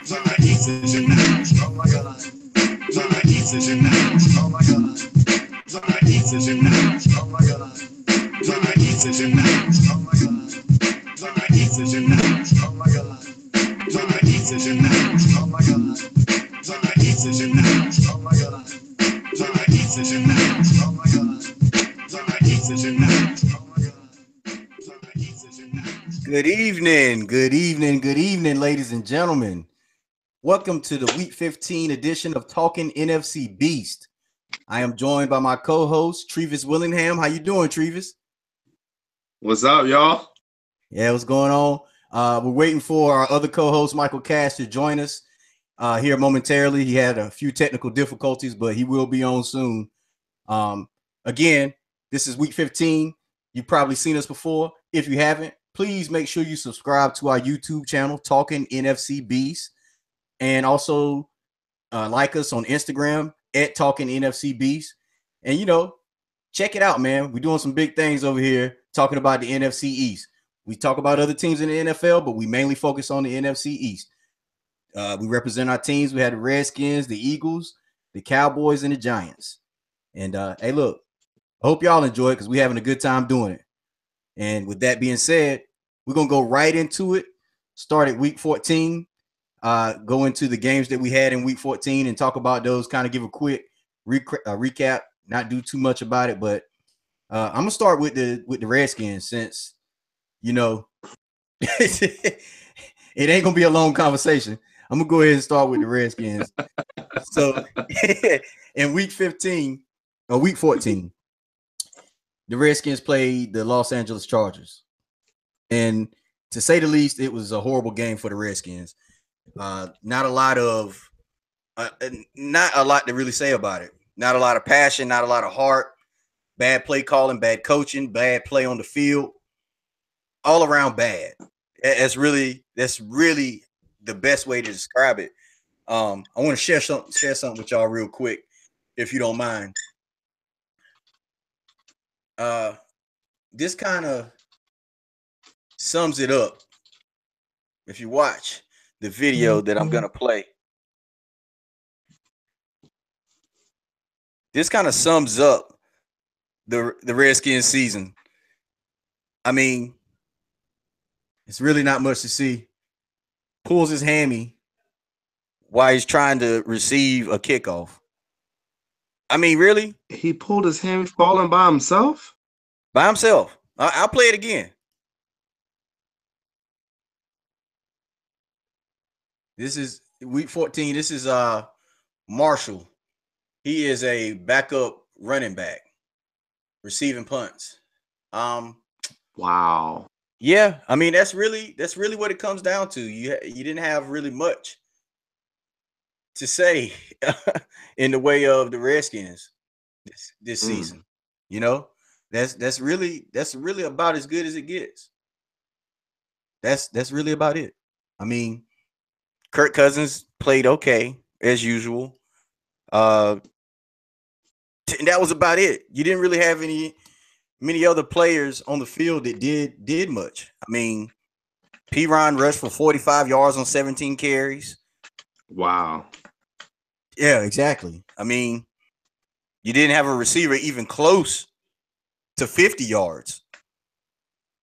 East is in the house. Oh my God. East is in the house. Oh my God. East is in the house. Oh my God. East is in the house. Oh my God. East is in the house. Oh my God. East is in the house. Oh my God. East is in the house. Oh my God. East is in the house. Oh my God. East is in the house. Oh my God. East is in the house. Good evening, good evening, good evening, ladies and gentlemen. Welcome to the Week 15 edition of Talking NFC Beast. I am joined by my co-host, Trevis Willingham. How you doing, Trevis? What's up, y'all? Yeah, what's going on? We're waiting for our other co-host, Michael Cash, to join us here momentarily. He had a few technical difficulties, but he will be on soon. Again, this is Week 15. You've probably seen us before. If you haven't, please make sure you subscribe to our YouTube channel, Talking NFC Beast, and also like us on Instagram at Talking NFC Beast. And, check it out, man. We're doing some big things over here talking about the NFC East. We talk about other teams in the NFL, but we mainly focus on the NFC East. We represent our teams. We had the Redskins, the Eagles, the Cowboys, and the Giants. And, hey, look, I hope y'all enjoy it because we're having a good time doing it. And with that being said, we're going to go right into it. Start at Week 14. Go into the games that we had in Week 14 and talk about those, kind of give a quick recap, not do too much about it. But I'm going to start with the Redskins since, it ain't going to be a long conversation. I'm going to go ahead and start with the Redskins. So in Week 15 or Week 14, the Redskins played the Los Angeles Chargers. And to say the least, it was a horrible game for the Redskins. Not a lot to really say about it. Not a lot of passion, not a lot of heart, bad play calling, bad coaching, bad play on the field, all around bad. That's really the best way to describe it. I want to share something with y'all real quick, if you don't mind. This kind of sums it up. If you watch the video that I'm gonna play, this kind of sums up the Redskins season. I mean, it's really not much to see. Pulls his hammy while he's trying to receive a kickoff. I mean, really? He pulled his hammy falling by himself? By himself. I'll play it again. This is Week 14. This is Marshall. He is a backup running back, receiving punts. Wow. Yeah, I mean that's really what it comes down to. You didn't have really much to say in the way of the Redskins this season. That's really about as good as it gets. That's really about it. I mean, Kirk Cousins played okay as usual. And that was about it. You didn't really have many other players on the field that did much. I mean, P-Ron rushed for 45 yards on 17 carries. Wow. Yeah, exactly. I mean, you didn't have a receiver even close to 50 yards.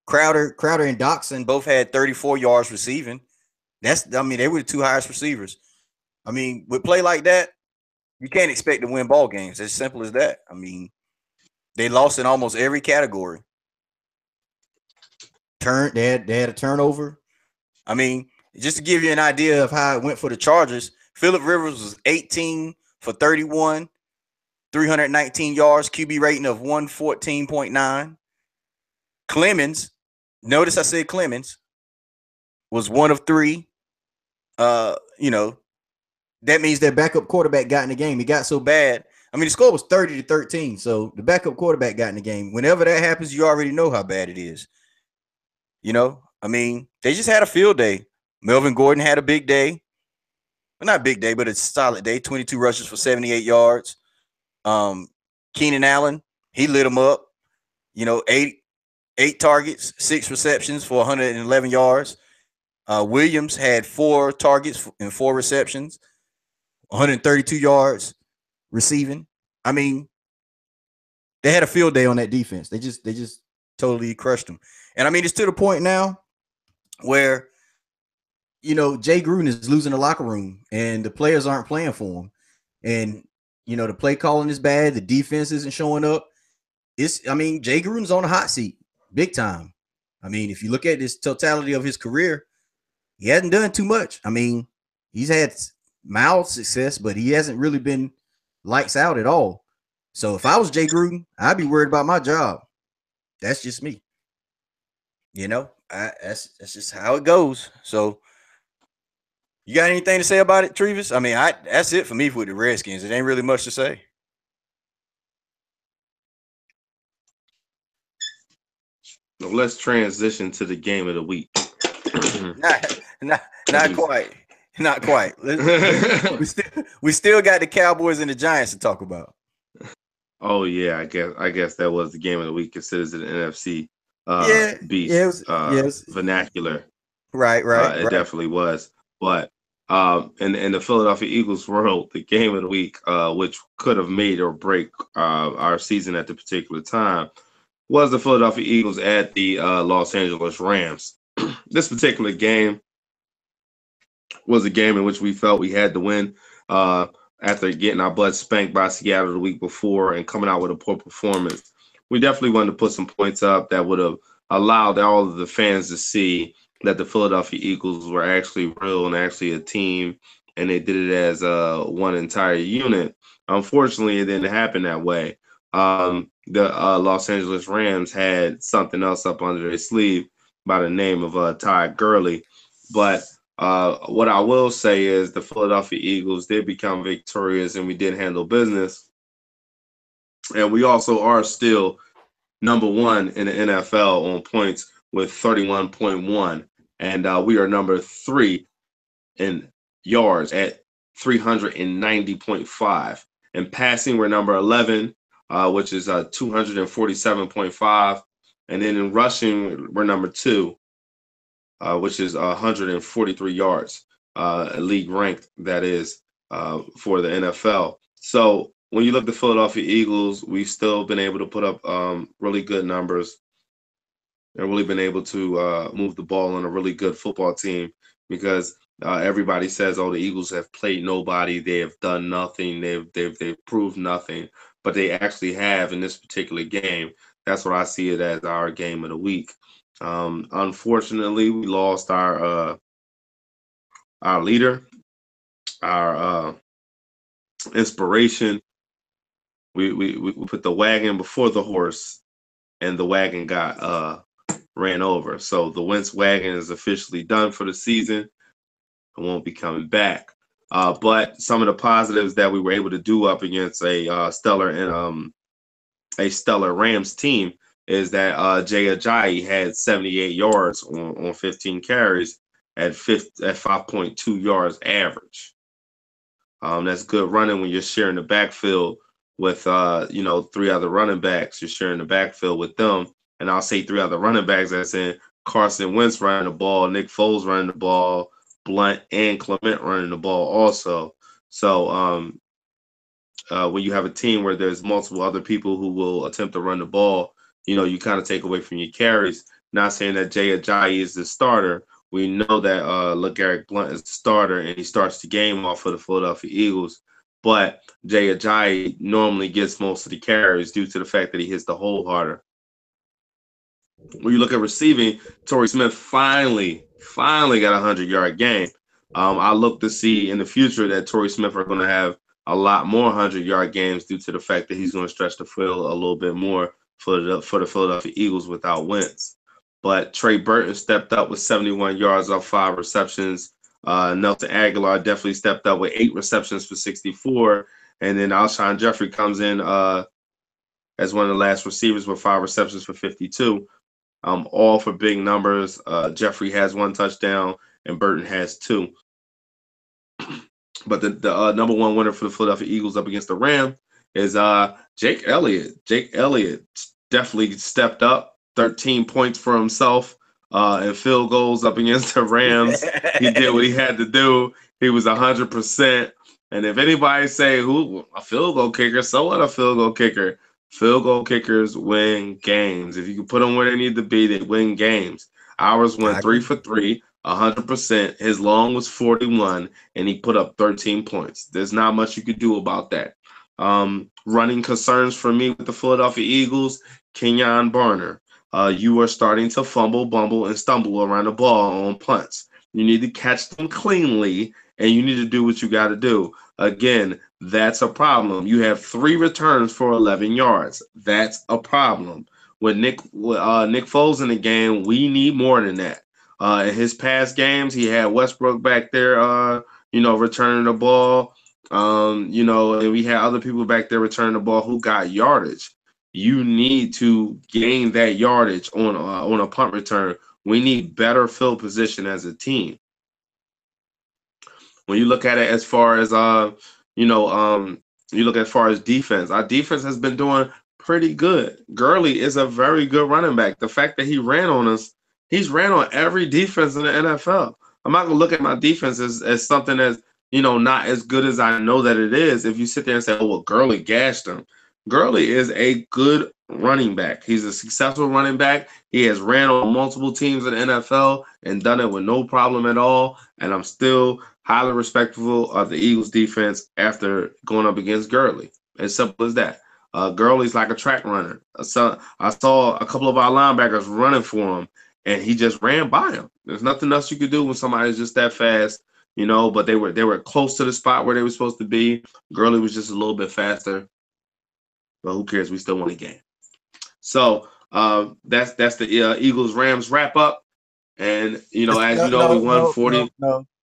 Crowder and Doxson both had 34 yards receiving. They were the two highest receivers. I mean, with play like that, you can't expect to win ball games. As simple as that. I mean, they lost in almost every category. They had a turnover. I mean, just to give you an idea of how it went for the Chargers, Phillip Rivers was 18 for 31, 319 yards, QB rating of 114.9. Clemens, notice I said Clemens, was 1 of 3. That means their backup quarterback got in the game. He got so bad. I mean, the score was 30-13. So the backup quarterback got in the game. Whenever that happens, you already know how bad it is. I mean, they just had a field day. Melvin Gordon had a big day. Well, not big day, but it's a solid day. 22 rushes for 78 yards. Keenan Allen, he lit them up. 8 targets, 6 receptions for 111 yards. Williams had 4 targets and 4 receptions, 132 yards receiving. I mean, they had a field day on that defense. They just totally crushed them. And I mean, it's to the point now where Jay Gruden is losing the locker room and the players aren't playing for him. And the play calling is bad. The defense isn't showing up. Jay Gruden's on the hot seat big time. I mean, if you look at this totality of his career, he hasn't done too much. I mean, he's had mild success, but he hasn't really been lights out at all. So if I was Jay Gruden, I'd be worried about my job. That's just me. That's just how it goes. So you got anything to say about it, Trevis? I mean, that's it for me with the Redskins. It ain't really much to say. Let's transition to the game of the week. not quite. Not quite. we still got the Cowboys and the Giants to talk about. Oh yeah, I guess that was the game of the week. Considers it an NFC beast, yes. vernacular. Right. It definitely was. But in the Philadelphia Eagles world, the game of the week, which could have made or break our season at the particular time, was the Philadelphia Eagles at the Los Angeles Rams. This particular game was a game in which we felt we had to win after getting our butts spanked by Seattle the week before and coming out with a poor performance. We definitely wanted to put some points up that would have allowed all of the fans to see that the Philadelphia Eagles were actually real and actually a team, and they did it as one entire unit. Unfortunately, it didn't happen that way. The Los Angeles Rams had something else up under their sleeve by the name of Todd Gurley. But what I will say is the Philadelphia Eagles did become victorious, and we did handle business. And we also are still number 1 in the NFL on points with 31.1. And we are number 3 in yards at 390.5. In passing, we're number 11, which is 247.5. And then in rushing, we're number 2, which is 143 yards, league ranked, that is, for the NFL. So when you look at the Philadelphia Eagles, we've still been able to put up really good numbers and really been able to move the ball on a really good football team, because everybody says, oh, the Eagles have played nobody. They have done nothing. They've proved nothing, but they actually have in this particular game. That's what I see it as, our game of the week. Unfortunately, we lost our leader, our inspiration. We put the wagon before the horse, and the wagon got ran over. So the Wentz wagon is officially done for the season. It won't be coming back. But some of the positives that we were able to do up against a stellar Rams team is that Jay Ajayi had 78 yards on 15 carries at 5.2 yards average. That's good running when you're sharing the backfield with 3 other running backs. You're sharing the backfield with them, and I'll say 3 other running backs. That's in Carson Wentz running the ball, Nick Foles running the ball, Blunt and Clement running the ball also. So when you have a team where there's multiple other people who will attempt to run the ball, you kind of take away from your carries. Not saying that Jay Ajayi is the starter. We know that LeGarrette Blunt is the starter, and he starts the game off for the Philadelphia Eagles. But Jay Ajayi normally gets most of the carries due to the fact that he hits the hole harder. When you look at receiving, Torrey Smith finally got a 100-yard game. I look to see in the future that Torrey Smith are going to have a lot more 100-yard games due to the fact that he's going to stretch the field a little bit more for the Philadelphia Eagles without Wentz. But Trey Burton stepped up with 71 yards off 5 receptions. Nelson Aguilar definitely stepped up with 8 receptions for 64. And then Alshon Jeffrey comes in as one of the last receivers with 5 receptions for 52. All for big numbers. Jeffrey has 1 touchdown and Burton has 2. But the number 1 winner for the Philadelphia Eagles up against the Rams is Jake Elliott. Jake Elliott definitely stepped up, 13 points for himself. and field goals up against the Rams. He did what he had to do. He was 100%. And if anybody say who a field goal kicker, so what a field goal kicker? Field goal kickers win games. If you can put them where they need to be, they win games. Ours went 3 for 3, 100%. His long was 41, and he put up 13 points. There's not much you could do about that. Running concerns for me with the Philadelphia Eagles, Kenyon Barner. You are starting to fumble, bumble, and stumble around the ball on punts. You need to catch them cleanly, and you need to do what you got to do. Again, that's a problem. You have 3 returns for 11 yards. That's a problem. With Nick Foles in the game, we need more than that. In his past games, he had Westbrook back there, returning the ball. And we had other people back there returning the ball who got yardage. You need to gain that yardage on a punt return. We need better field position as a team. When you look at it as far as you look as far as defense, our defense has been doing pretty good. Gurley is a very good running back. The fact that he ran on us, he's ran on every defense in the NFL. I'm not gonna look at my defense as something that's not as good as I know that it is. If you sit there and say, "Oh well, Gurley gashed him," Gurley is a good running back. He's a successful running back. He has ran on multiple teams in the NFL and done it with no problem at all. And I'm still highly respectful of the Eagles defense after going up against Gurley. As simple as that. Gurley's like a track runner. So I saw a couple of our linebackers running for him, and he just ran by him. There's nothing else you could do when somebody's just that fast, but they were close to the spot where they were supposed to be. Gurley was just a little bit faster. But who cares? We still won the game. So that's the Eagles Rams wrap up. And we won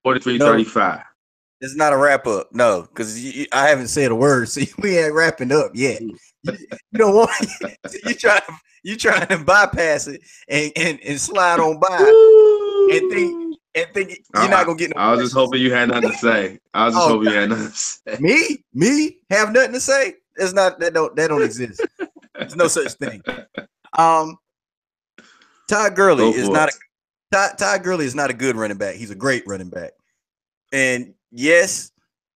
43-35. It's not a wrap up, no, because I haven't said a word, so we ain't wrapping up yet. You don't want you trying to bypass it and slide on by and think you're not gonna get no. I was just hoping you had nothing to say. I was just hoping you had nothing to say. Me have nothing to say? It's not that don't exist. There's no such thing. Todd Gurley is not Todd Gurley is not a good running back. He's a great running back. And yes,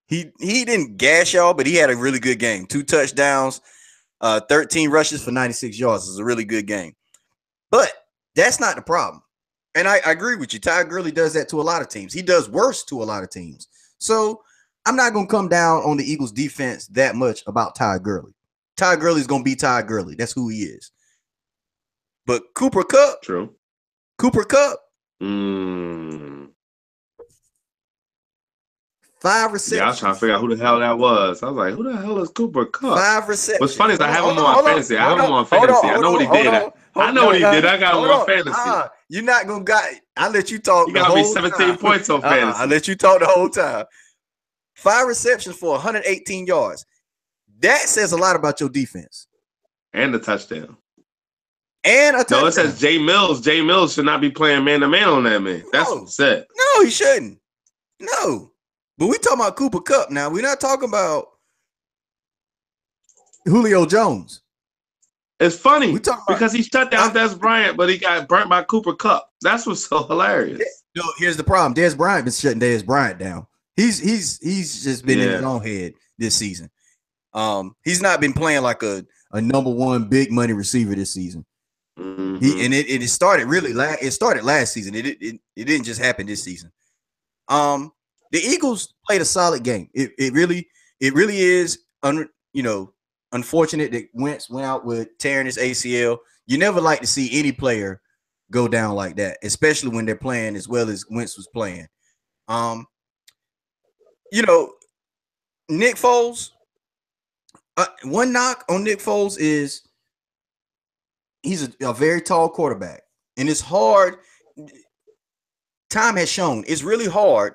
he didn't gash y'all, but he had a really good game. 2 touchdowns, 13 rushes for 96 yards. It's a really good game. But that's not the problem. And I agree with you. Todd Gurley does that to a lot of teams. He does worse to a lot of teams. So I'm not going to come down on the Eagles defense that much about Todd Gurley. Todd Gurley is going to be Todd Gurley. That's who he is. But Cooper Kupp. True. Cooper Kupp. 5 receptions. Yeah, I was trying to figure out who the hell that was. I was like, who the hell is Cooper Kupp? 5 receptions. What's funny is I have him on my fantasy. I have him on fantasy. I know what he did. I know what he did. I got him on fantasy. You're not going to I let you talk. You got me 17 points on fantasy. I let you talk the whole time. 5 receptions for 118 yards. That says a lot about your defense. And a touchdown. No, it says Jay Mills. Jay Mills should not be playing man-to-man on that man. That's what it said. No, he shouldn't. No. But we talking about Cooper Kupp now. We're not talking about Julio Jones. It's funny because he shut down Des Bryant, but he got burnt by Cooper Kupp. That's what's so hilarious. No, here's the problem. Des Bryant been shutting Des Bryant down. He's just been in his own head this season. He's not been playing like a number 1 big money receiver this season. Mm-hmm. It started it started last season. It didn't just happen this season. The Eagles played a solid game. It really is unfortunate that Wentz went out with tearing his ACL. You never like to see any player go down like that, especially when they're playing as well as Wentz was playing. Nick Foles. One knock on Nick Foles is he's a very tall quarterback, and it's hard. Time has shown it's really hard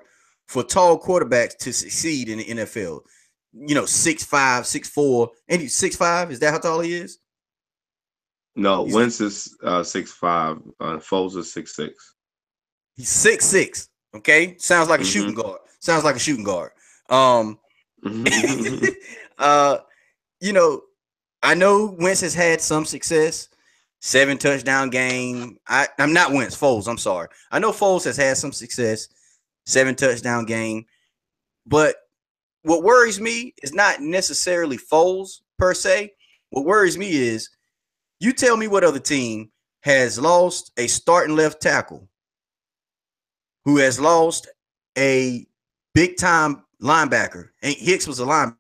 for tall quarterbacks to succeed in the NFL. 6'5", 6'4", and he's 6'5". Is that how tall he is? No, Wentz is 6'5". Foles is 6'6". He's 6'6". Okay, sounds like a shooting guard. Sounds like a shooting guard. I know Wentz has had some success 7 touchdown game. I'm not Wentz, Foles. I'm sorry. I know Foles has had some success, 7 touchdown game, but what worries me is not necessarily Foles per se. What worries me is you tell me what other team has lost a starting left tackle, who has lost a big time linebacker. And Hicks was a linebacker.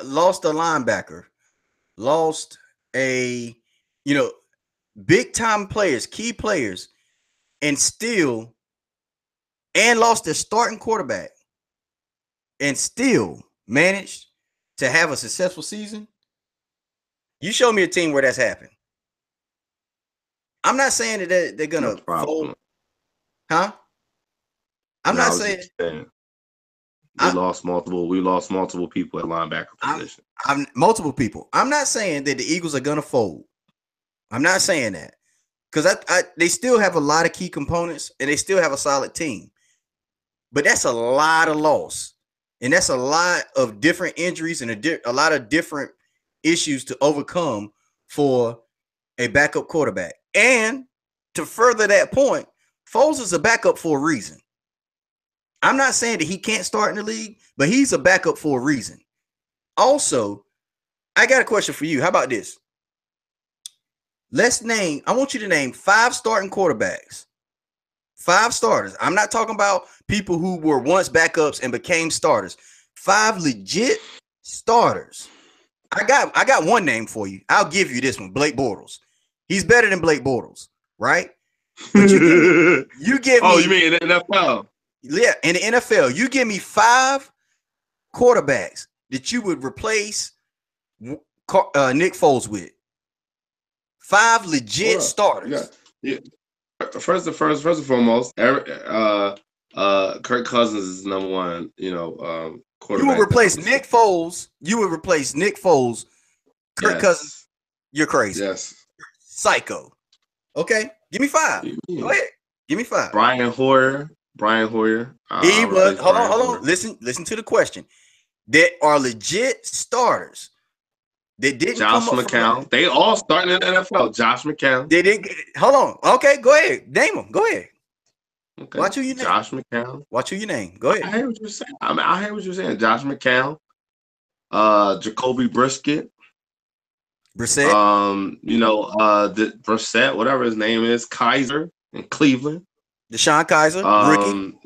Lost a linebacker, lost a, big time players, key players, and lost their starting quarterback, and still managed to have a successful season. You show me a team where that's happened. I'm not saying that they're gonna fold, huh? I'm not saying. We lost multiple people at linebacker position. I'm multiple people. I'm not saying that the Eagles are gonna fold. I'm not saying that, because they still have a lot of key components and they still have a solid team. But that's a lot of loss, and that's a lot of different injuries and a lot of different issues to overcome for a backup quarterback. And to further that point, Foles is a backup for a reason. I'm not saying that he can't start in the league, but he's a backup for a reason. Also, I got a question for you. How about this? I want you to name 5 starting quarterbacks. 5 starters. I'm not talking about people who were once backups and became starters. 5 legit starters. I got one name for you. I'll give you this one, Blake Bortles. He's better than Blake Bortles, right? But you give me. Oh, you mean in the NFL? Yeah, in the NFL, you give me 5 quarterbacks that you would replace Nick Foles with. 5 legit starters. Yeah. First and foremost, Kirk Cousins is number one. Quarterback. You would replace Nick Foles. Kirk Cousins. You're crazy. Yes. Psycho. Okay, give me 5. Go ahead. Give me 5. Brian Hoyer. He was. Hold on. Listen to the question. That are legit starters. They didn't. Josh McCown. They all starting in the NFL. Josh McCown. They didn't. Hold on. Okay, go ahead. Name them. Go ahead. Okay. Watch who you name. Josh McCown. Watch who you name. Go ahead. I hear what you're saying. I hear what you're saying. Josh McCown. Jacoby Brissett. Brissett, whatever his name is, Kaiser in Cleveland. Deshaun Kaiser, rookie.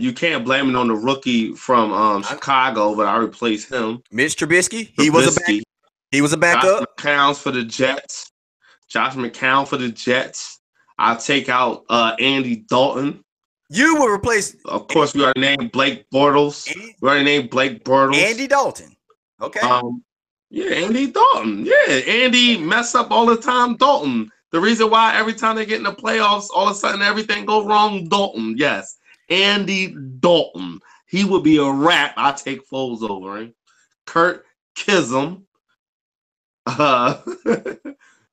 You can't blame it on the rookie from Chicago, but I replaced him. Mitch Trubisky. He was a backup. Josh McCown for the Jets. I'll take out Andy Dalton. You will replace. Of course, we already named Blake Bortles. Andy Dalton. Okay. Yeah, Andy Dalton. Yeah, Andy mess up all the time. Dalton. The reason why every time they get in the playoffs, all of a sudden everything goes wrong. Dalton. Yes, Andy Dalton. He would be a wrap. I take Foles over him. Kurt Kism.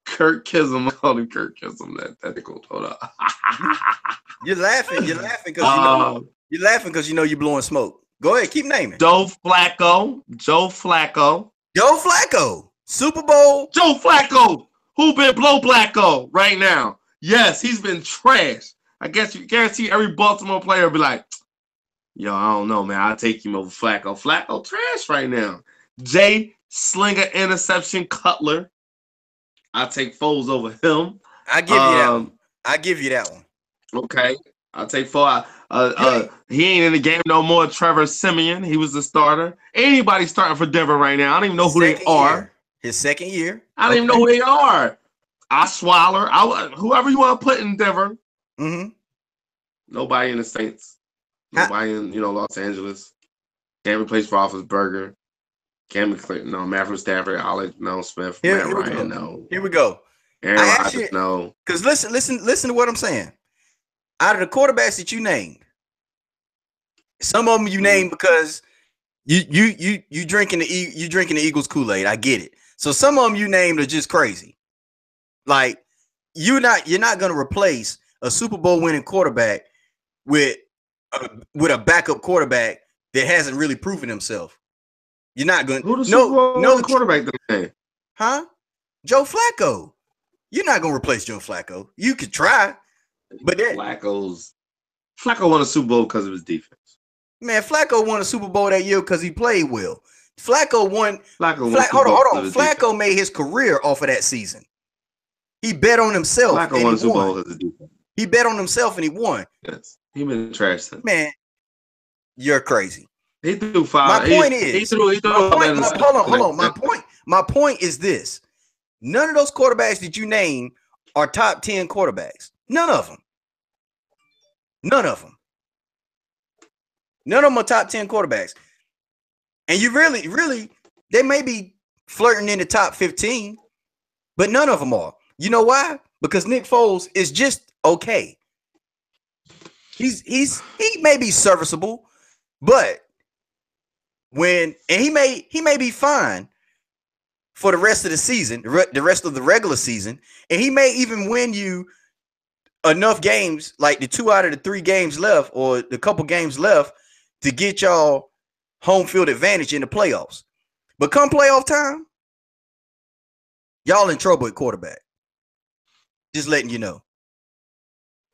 Kurt Kism. I call him Kurt Kism. That cool. Hold up. You're laughing because you're blowing smoke. Go ahead, keep naming. Joe Flacco. Super Bowl. Joe Flacco. Who been blow Flacco right now? Yes, he's been trash. I guess you guarantee every Baltimore player will be like, yo, I don't know, man. I'll take him over Flacco. Flacco trash right now. Jay Slinger interception Cutler. I'll take Foles over him. I give you that one. I give you that one. Okay. I'll take Foles. He ain't in the game no more. Trevor Siemian. He was the starter. Anybody starting for Denver right now? I don't even know who they are. His second year. I don't even know who they are. Osweiler. Whoever you want to put in Denver. Mm-hmm. Nobody in the Saints. Nobody in Los Angeles. Can't replace Roethlisberger. Can't replace Matthew Stafford. Smith. Matt Ryan. No. Here we go. Aaron Rodgers. No. Because listen to what I'm saying. Out of the quarterbacks that you named, some of them you named because you drinking the Eagles Kool-Aid. I get it. So some of them you named are just crazy. Like you're not going to replace a Super Bowl winning quarterback with a backup quarterback that hasn't really proven himself. You're not going. Who the Super Bowl quarterback today? Huh? Joe Flacco. You're not going to replace Joe Flacco. You could try, but Flacco won a Super Bowl because of his defense. Man, Flacco won a Super Bowl that year because he played well. Hold on. Flacco made his career off of that season. He bet on himself. Flacco won a Super Bowl because of defense. He bet on himself and he won. Yes, he been trash since. Man, you're crazy. He threw 5. My point is, hold on. My point is this: none of those quarterbacks that you name are top 10 quarterbacks. None of them. None of them are top 10 quarterbacks. And you really, they may be flirting in the top 15, but none of them are. You know why? Because Nick Foles is just okay. He may be serviceable, but he may be fine for the rest of the season, the rest of the regular season, and he may even win you enough games, like the 2 out of the 3 games left, or the couple games left, to get y'all home field advantage in the playoffs. But come playoff time, y'all in trouble at quarterback. Just letting you know.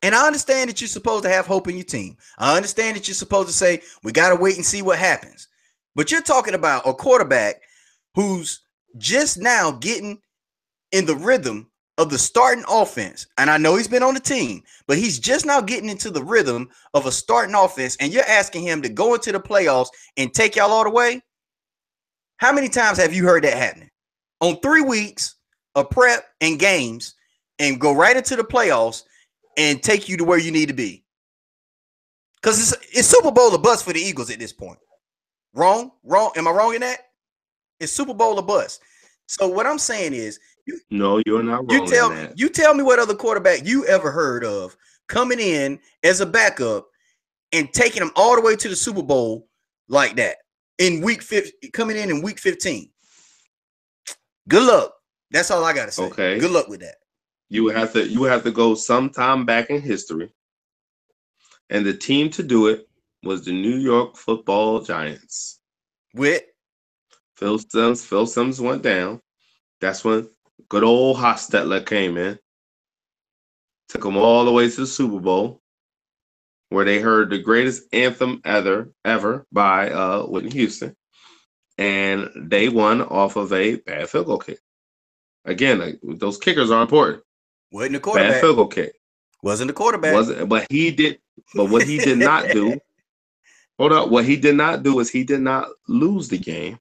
And I understand that you're supposed to have hope in your team. I understand that you're supposed to say, we got to wait and see what happens. But you're talking about a quarterback who's just now getting in the rhythm of the starting offense. And I know he's been on the team, but he's just now getting into the rhythm of a starting offense. And you're asking him to go into the playoffs and take y'all all the way. How many times have you heard that happening? On 3 weeks of prep and games, and go right into the playoffs and take you to where you need to be. Because it's Super Bowl or bust for the Eagles at this point. Wrong? Am I wrong in that? It's Super Bowl or bust. So what I'm saying is, no, you're not wrong. You tell me what other quarterback you ever heard of coming in as a backup and taking them all the way to the Super Bowl like that in coming in week 15. Good luck. That's all I gotta say. Okay. Good luck with that. You would have to go sometime back in history, and the team to do it was the New York Football Giants. With Phil Simms went down. That's when good old Hostetler came in, took them all the way to the Super Bowl, where they heard the greatest anthem ever by Whitney Houston, and they won off of a bad field goal kick. Again, those kickers are important. Wasn't the quarterback. Bad field goal kick. Wasn't the quarterback. But what he did not do. Hold up. What he did not do is he did not lose the game,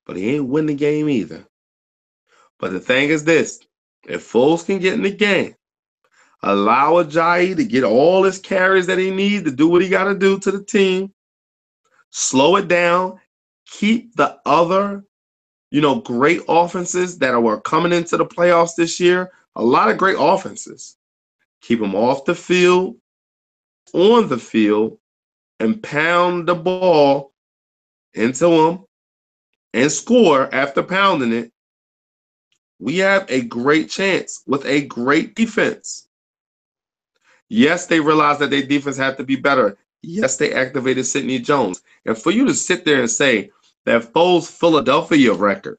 but he ain't win the game either. But the thing is this: if Foles can get in the game, allow Ajayi to get all his carries that he needs to do what he got to do to the team, slow it down, keep the other, great offenses that were coming into the playoffs this year. A lot of great offenses. Keep them off the field, on the field, and pound the ball into them and score after pounding it. We have a great chance with a great defense. Yes, they realize that their defense have to be better. Yes, they activated Sidney Jones. And for you to sit there and say that Foles' Philadelphia record,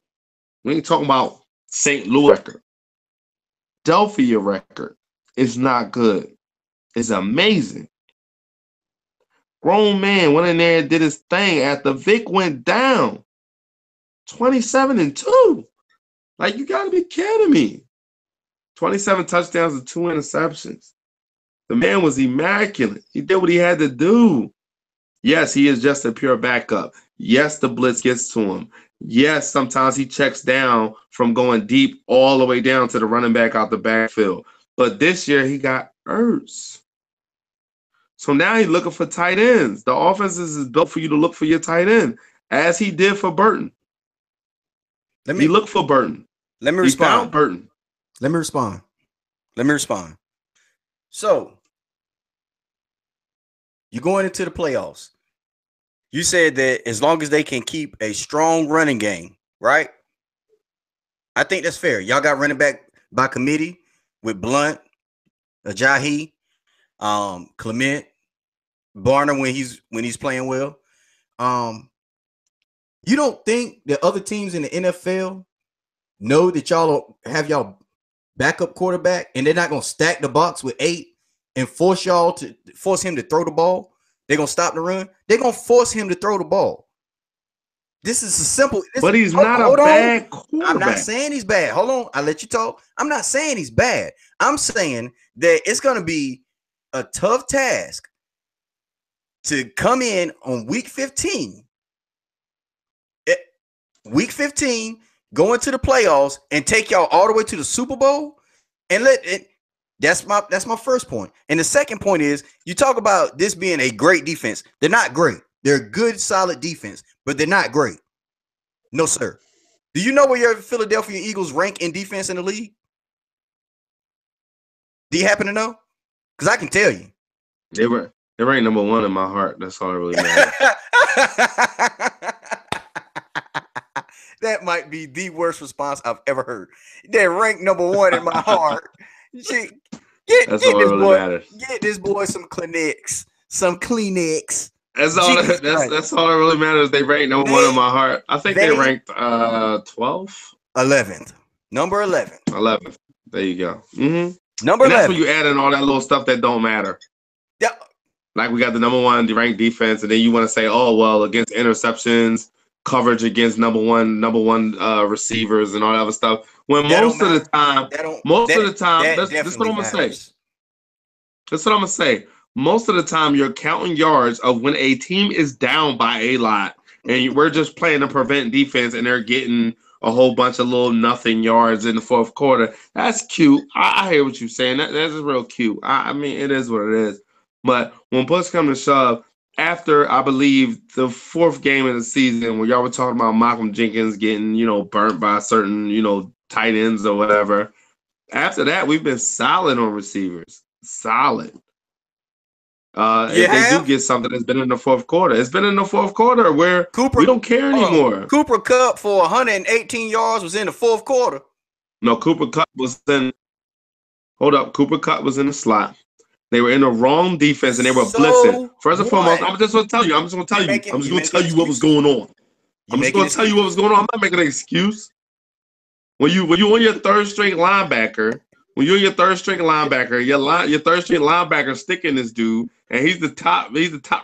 we ain't talking about St. Louis record. Philadelphia record is not good. It's amazing. Grown man went in there and did his thing after Vic went down. 27-2. Like, you got to be kidding me. 27 touchdowns and 2 interceptions. The man was immaculate. He did what he had to do. Yes, he is just a pure backup. Yes, the blitz gets to him. Yes, sometimes he checks down from going deep all the way down to the running back out the backfield. But this year he got Ertz. So now he's looking for tight ends. The offense is built for you to look for your tight end, as he did for Burton. He looked for Burton. Let me respond. He found Burton. Let me respond. So, you're going into the playoffs. You said that as long as they can keep a strong running game, right? I think that's fair. Y'all got running back by committee with Blunt, Ajayi, Clement, Barner when he's playing well. You don't think that other teams in the NFL know that y'all have y'all backup quarterback and they're not gonna stack the box with 8 and force him to throw the ball? They're gonna stop the run. They're gonna force him to throw the ball. This is a simple. But he's not a bad quarterback. I'm not saying he's bad. Hold on, I let you talk. I'm not saying he's bad. I'm saying that it's gonna be a tough task to come in on week 15. Week 15, go into the playoffs and take y'all all the way to the Super Bowl and let it. That's my first point. And the second point is you talk about this being a great defense. They're not great. They're a good, solid defense, but they're not great. No, sir. Do you know where your Philadelphia Eagles rank in defense in the league? Do you happen to know? Because I can tell you. They rank number 1 in my heart. That's all that really matters. That might be the worst response I've ever heard. They're ranked number 1 in my heart. Get this boy some Kleenex. Some Kleenex. That's all that really matters. They rank number 1 in my heart. I think they ranked 12th? 11th. Number 11. 11th. There you go. Mm-hmm. Number 11. That's when you add in all that little stuff that don't matter. Yeah. Like we got the number 1 ranked defense, and then you want to say, oh, well, against interceptions, coverage against number one receivers and all that other stuff. When most of the time, that's what I'm gonna say. That's what I'm gonna say. Most of the time, you're counting yards of when a team is down by a lot, and we're just playing to prevent defense, and they're getting a whole bunch of little nothing yards in the fourth quarter. That's cute. I hear what you're saying. That's real cute. I mean, it is what it is. But when push comes to shove, after, I believe, the 4th game of the season where y'all were talking about Malcolm Jenkins getting, burnt by certain, tight ends or whatever, after that, we've been solid on receivers. Solid. If they do get something, it's been in the fourth quarter. It's been in the fourth quarter where we don't care anymore. Cooper Kupp for 118 yards was in the fourth quarter. No, Cooper Kupp was in. Hold up. Cooper Kupp was in the slot. They were in the wrong defense and they were blitzing. First and foremost, I'm just going to tell you. I'm just going to tell you what was going on. I'm just going to tell you what was going on. I'm not making an excuse. When you on your third string linebacker, your third string linebacker sticking this dude, and he's the top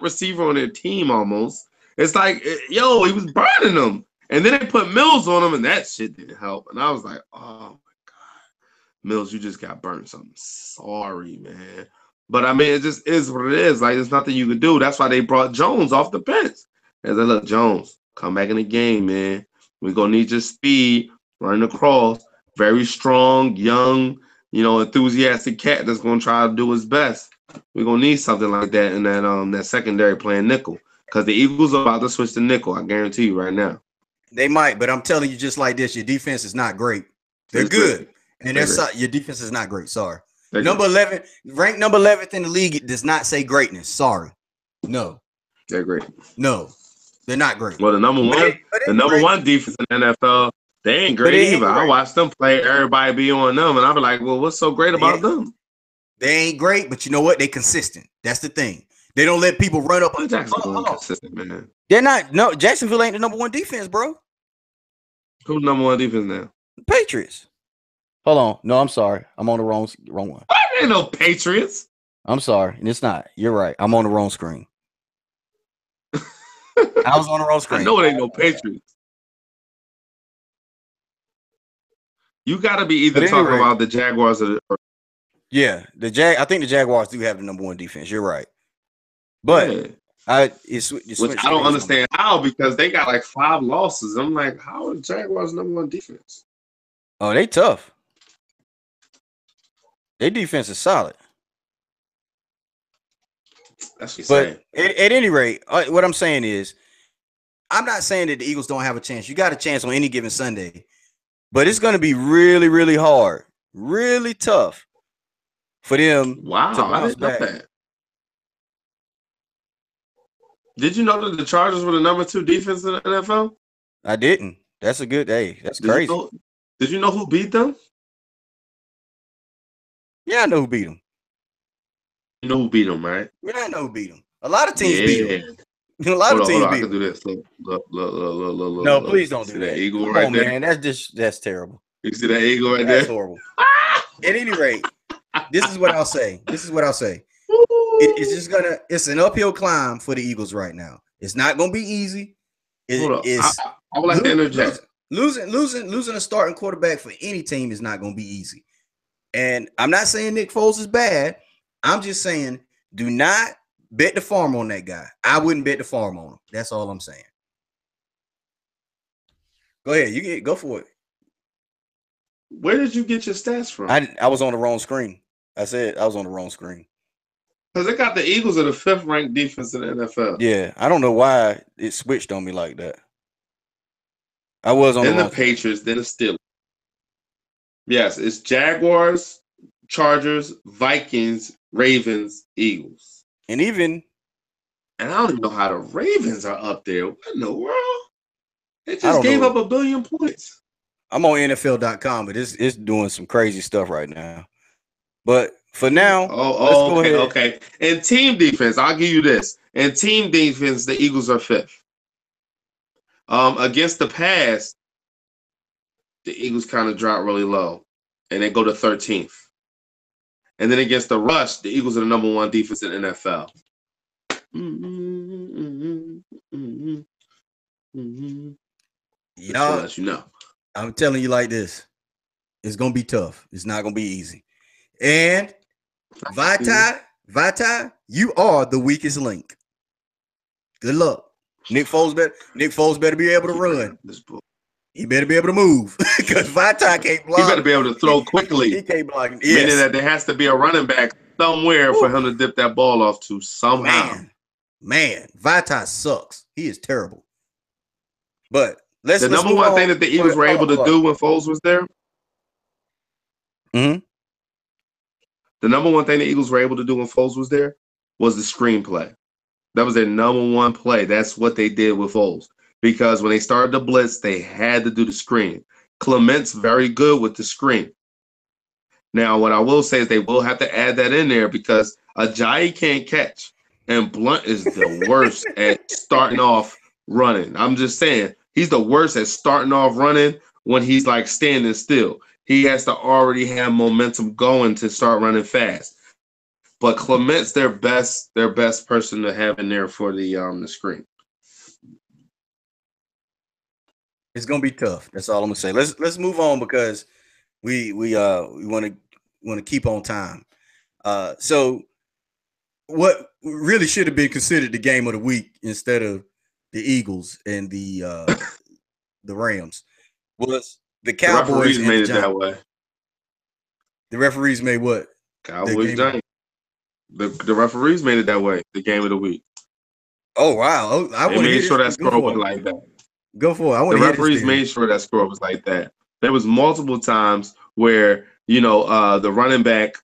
receiver on their team almost. It's like, he was burning them. And then they put Mills on him, and that shit didn't help. And I was like, oh my God. Mills, you just got burned. I'm sorry, man. But I mean, it just is what it is. Like, there's nothing you can do. That's why they brought Jones off the bench. And they look, Jones, come back in the game, man. We're gonna need your speed, running across. Very strong, young, enthusiastic cat that's gonna try to do his best. We're gonna need something like that in that secondary playing nickel. Because the Eagles are about to switch to nickel, I guarantee you right now. They might, but I'm telling you just like this, your defense is not great. They're good. And your defense is not great. Sorry. Number 11, ranked number 11th in the league, does not say greatness. Sorry. No. They're great. No. They're not great. Well, the number one defense in the NFL, they ain't great either. I watched them play, everybody be on them, and I be like, well, what's so great about them? They ain't great, but you know what? They consistent. That's the thing. They don't let people run up on Jacksonville. Consistent, man. They're not. No, Jacksonville ain't the number 1 defense, bro. Who's number 1 defense now? The Patriots. Hold on. No, I'm sorry. I'm on the wrong one. I ain't no Patriots. I'm sorry. It's not. You're right. I'm on the wrong screen. I was on the wrong screen. I know it ain't no Patriots. You got to be either talking about the Jaguars or yeah, I think the Jaguars do have the number 1 defense. You're right. But which I don't understand how, because they got like 5 losses. I'm like, how are the Jaguars number 1 defense? Oh, they tough. Their defense is solid. That's what you're saying. At any rate, what I'm saying is, I'm not saying that the Eagles don't have a chance. You got a chance on any given Sunday, but it's going to be really, really hard, really tough for them. Wow, to bounce I didn't back. know that. Did you know that the Chargers were the number 2 defense in the NFL? I didn't. That's a good day. That's crazy. Did you know who beat them? Yeah, I know who beat them. You know who beat them, right? Yeah, I know who beat them. A lot of teams beat Yeah. them. A lot of Hold teams on. I beat can them. do this. Look. No, please don't See do that that. eagle Come right on, there? man. That's terrible. You see that eagle right That's there? horrible. At any rate, this is what I'll say. It's an uphill climb for the Eagles right now. It's not gonna be easy. Hold up. It's I would like to interject. losing a starting quarterback for any team is not gonna be easy. And I'm not saying Nick Foles is bad. I'm just saying do not bet the farm on that guy. I wouldn't bet the farm on him. That's all I'm saying. Go ahead. Go for it. Where did you get your stats from? I was on the wrong screen. I said I was on the wrong screen. Because they got the Eagles are the 5th ranked defense in the NFL. Yeah, I don't know why it switched on me like that. I was on Then the the Patriots, then the Steelers. Yes, it's Jaguars, Chargers, Vikings, Ravens, Eagles. And I don't even know how the Ravens are up there. What in the world? They just gave up 1 billion points. I'm on NFL.com, but it's doing some crazy stuff right now. But for now, okay. In team defense, I'll give you this. In team defense, the Eagles are 5th. Against the pass, the Eagles kind of drop really low, and they go to 13th. And then against the rush, the Eagles are the number 1 defense in the NFL. Just to let you know. I'm telling you like this. It's going to be tough. It's not going to be easy. And Vitae, you are the weakest link. Good luck. Nick Foles better be able to run. He better be able to move because Vitae can't block. He better be able to throw quickly. He can't block. Yes. Meaning that there has to be a running back somewhere for him to dip that ball off to somehow. Man, Vitae sucks. He is terrible. But the number one thing that the Eagles were able to do when Foles was there. Mm-hmm. The number one thing the Eagles were able to do when Foles was there was the screenplay. That was their number one play. That's what they did with Foles. Because when they started the blitz, they had to do the screen. Clement's very good with the screen. Now, what I will say is they will have to add that in there because Ajayi can't catch. And Blunt is the worst at starting off running. I'm just saying, he's the worst at starting off running when he's like standing still. He has to already have momentum going to start running fast. But Clement's their best person to have in there for the screen. It's gonna be tough. That's all I'm gonna say. Let's move on because we want to keep on time. So what really should have been considered the game of the week instead of the Eagles and the Rams was the Cowboys. The referees made it that way. The referees made what? Cowboys Giants. The referees made it that way. The game of the week. Oh wow! I want to made sure that score was like that. Go for it. The referees made sure that score was like that. There was multiple times where the running back,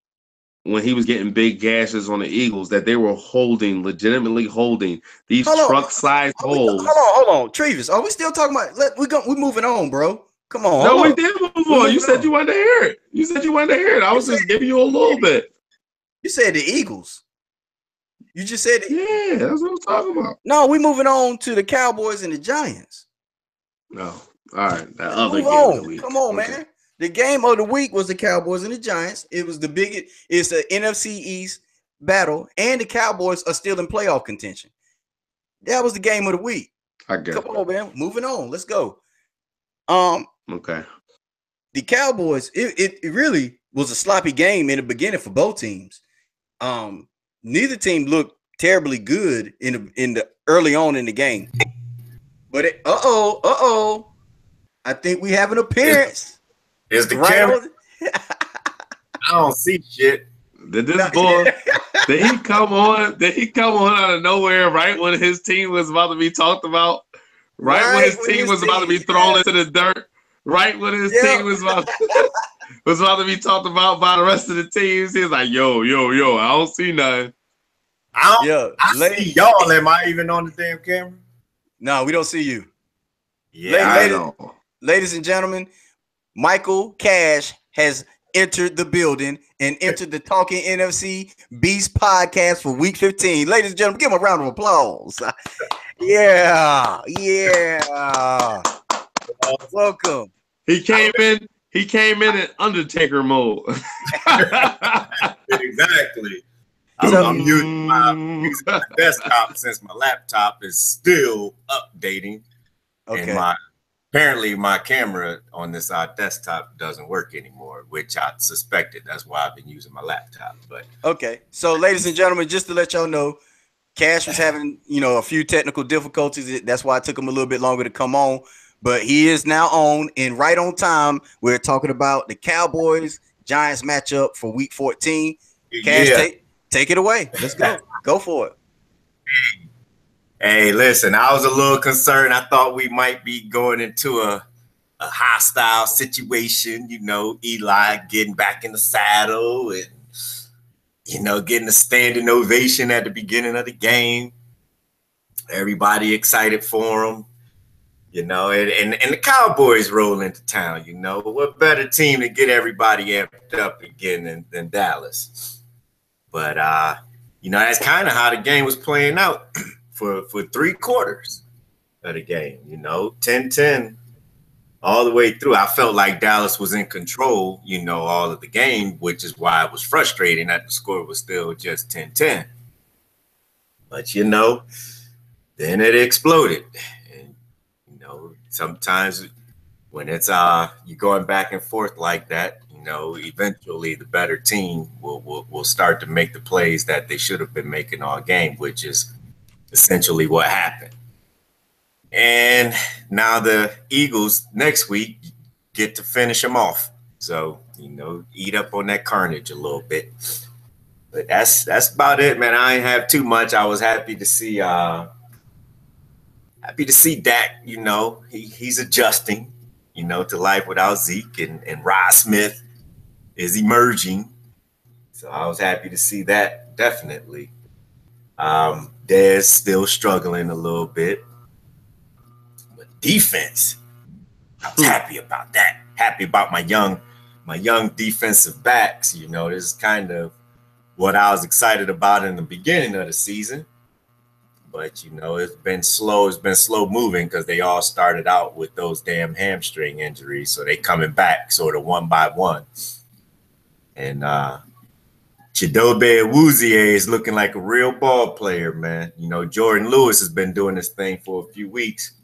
when he was getting big gashes on the Eagles, that they were legitimately holding these truck-sized holes. Hold on, Trevis. Are we still talking about? We're moving on, bro. Come on. No, we did move on. You said you wanted to hear it. I was just giving you a little bit. You said the Eagles. You just said yeah, that's what I'm talking about. No, we're moving on to the Cowboys and the Giants. No. All right. That other game of the week. Come on, man. The game of the week was the Cowboys and the Giants. It was the biggest. It's the NFC East battle, and the Cowboys are still in playoff contention. That was the game of the week. I guess. Come on, man. Moving on. Let's go. Okay. The Cowboys, it really was a sloppy game in the beginning for both teams. Neither team looked terribly good in the early on in the game. But I think we have an appearance. Is the camera? I don't see shit. Did this boy? Did he come on? Did he come on out of nowhere right when his team was about to be talked about? Right when his team was about to be thrown into the dirt? Right when his team was about to be talked about by the rest of the teams? He was like, yo, I don't see nothing. I see y'all. Am I even on the damn camera? No, we don't see you. Yeah, ladies and gentlemen, Michael Cash has entered the building and entered the Talking NFC Beast podcast for week 15. Ladies and gentlemen, give him a round of applause. Yeah. Welcome. He came in Undertaker mode. Exactly. I'm using my desktop since my laptop is still updating. Okay. And apparently my camera on this desktop doesn't work anymore, which I suspected. That's why I've been using my laptop. But okay. So, ladies and gentlemen, just to let y'all know, Cash was having, a few technical difficulties. That's why it took him a little bit longer to come on. But he is now on, and right on time. We're talking about the Cowboys Giants matchup for Week 14. Cash, take it away. Let's go. Go for it. Hey, listen, I was a little concerned. I thought we might be going into a hostile situation. Eli getting back in the saddle and getting a standing ovation at the beginning of the game. Everybody excited for him. And the Cowboys roll into town. What better team to get everybody amped up again than Dallas? But that's kind of how the game was playing out for 3 quarters of the game. 10-10 all the way through. I felt like Dallas was in control, all of the game, which is why it was frustrating that the score was still just 10-10. But then it exploded. Sometimes when it's you're going back and forth like that, eventually the better team will start to make the plays that they should have been making all game, which is essentially what happened. And now the Eagles next week get to finish them off. So, eat up on that carnage a little bit. But that's about it, man. I ain't have too much. I was happy to see Dak, he's adjusting, to life without Zeke, and Rod Smith is emerging. So I was happy to see that, definitely. Dez still struggling a little bit. But defense, I was happy about that. Happy about my young defensive backs. This is kind of what I was excited about in the beginning of the season. But, it's been slow. It's been slow moving because they all started out with those damn hamstring injuries. So they coming back sort of one by one. And Chidobe Awuzie is looking like a real ball player, man. Jordan Lewis has been doing this thing for a few weeks.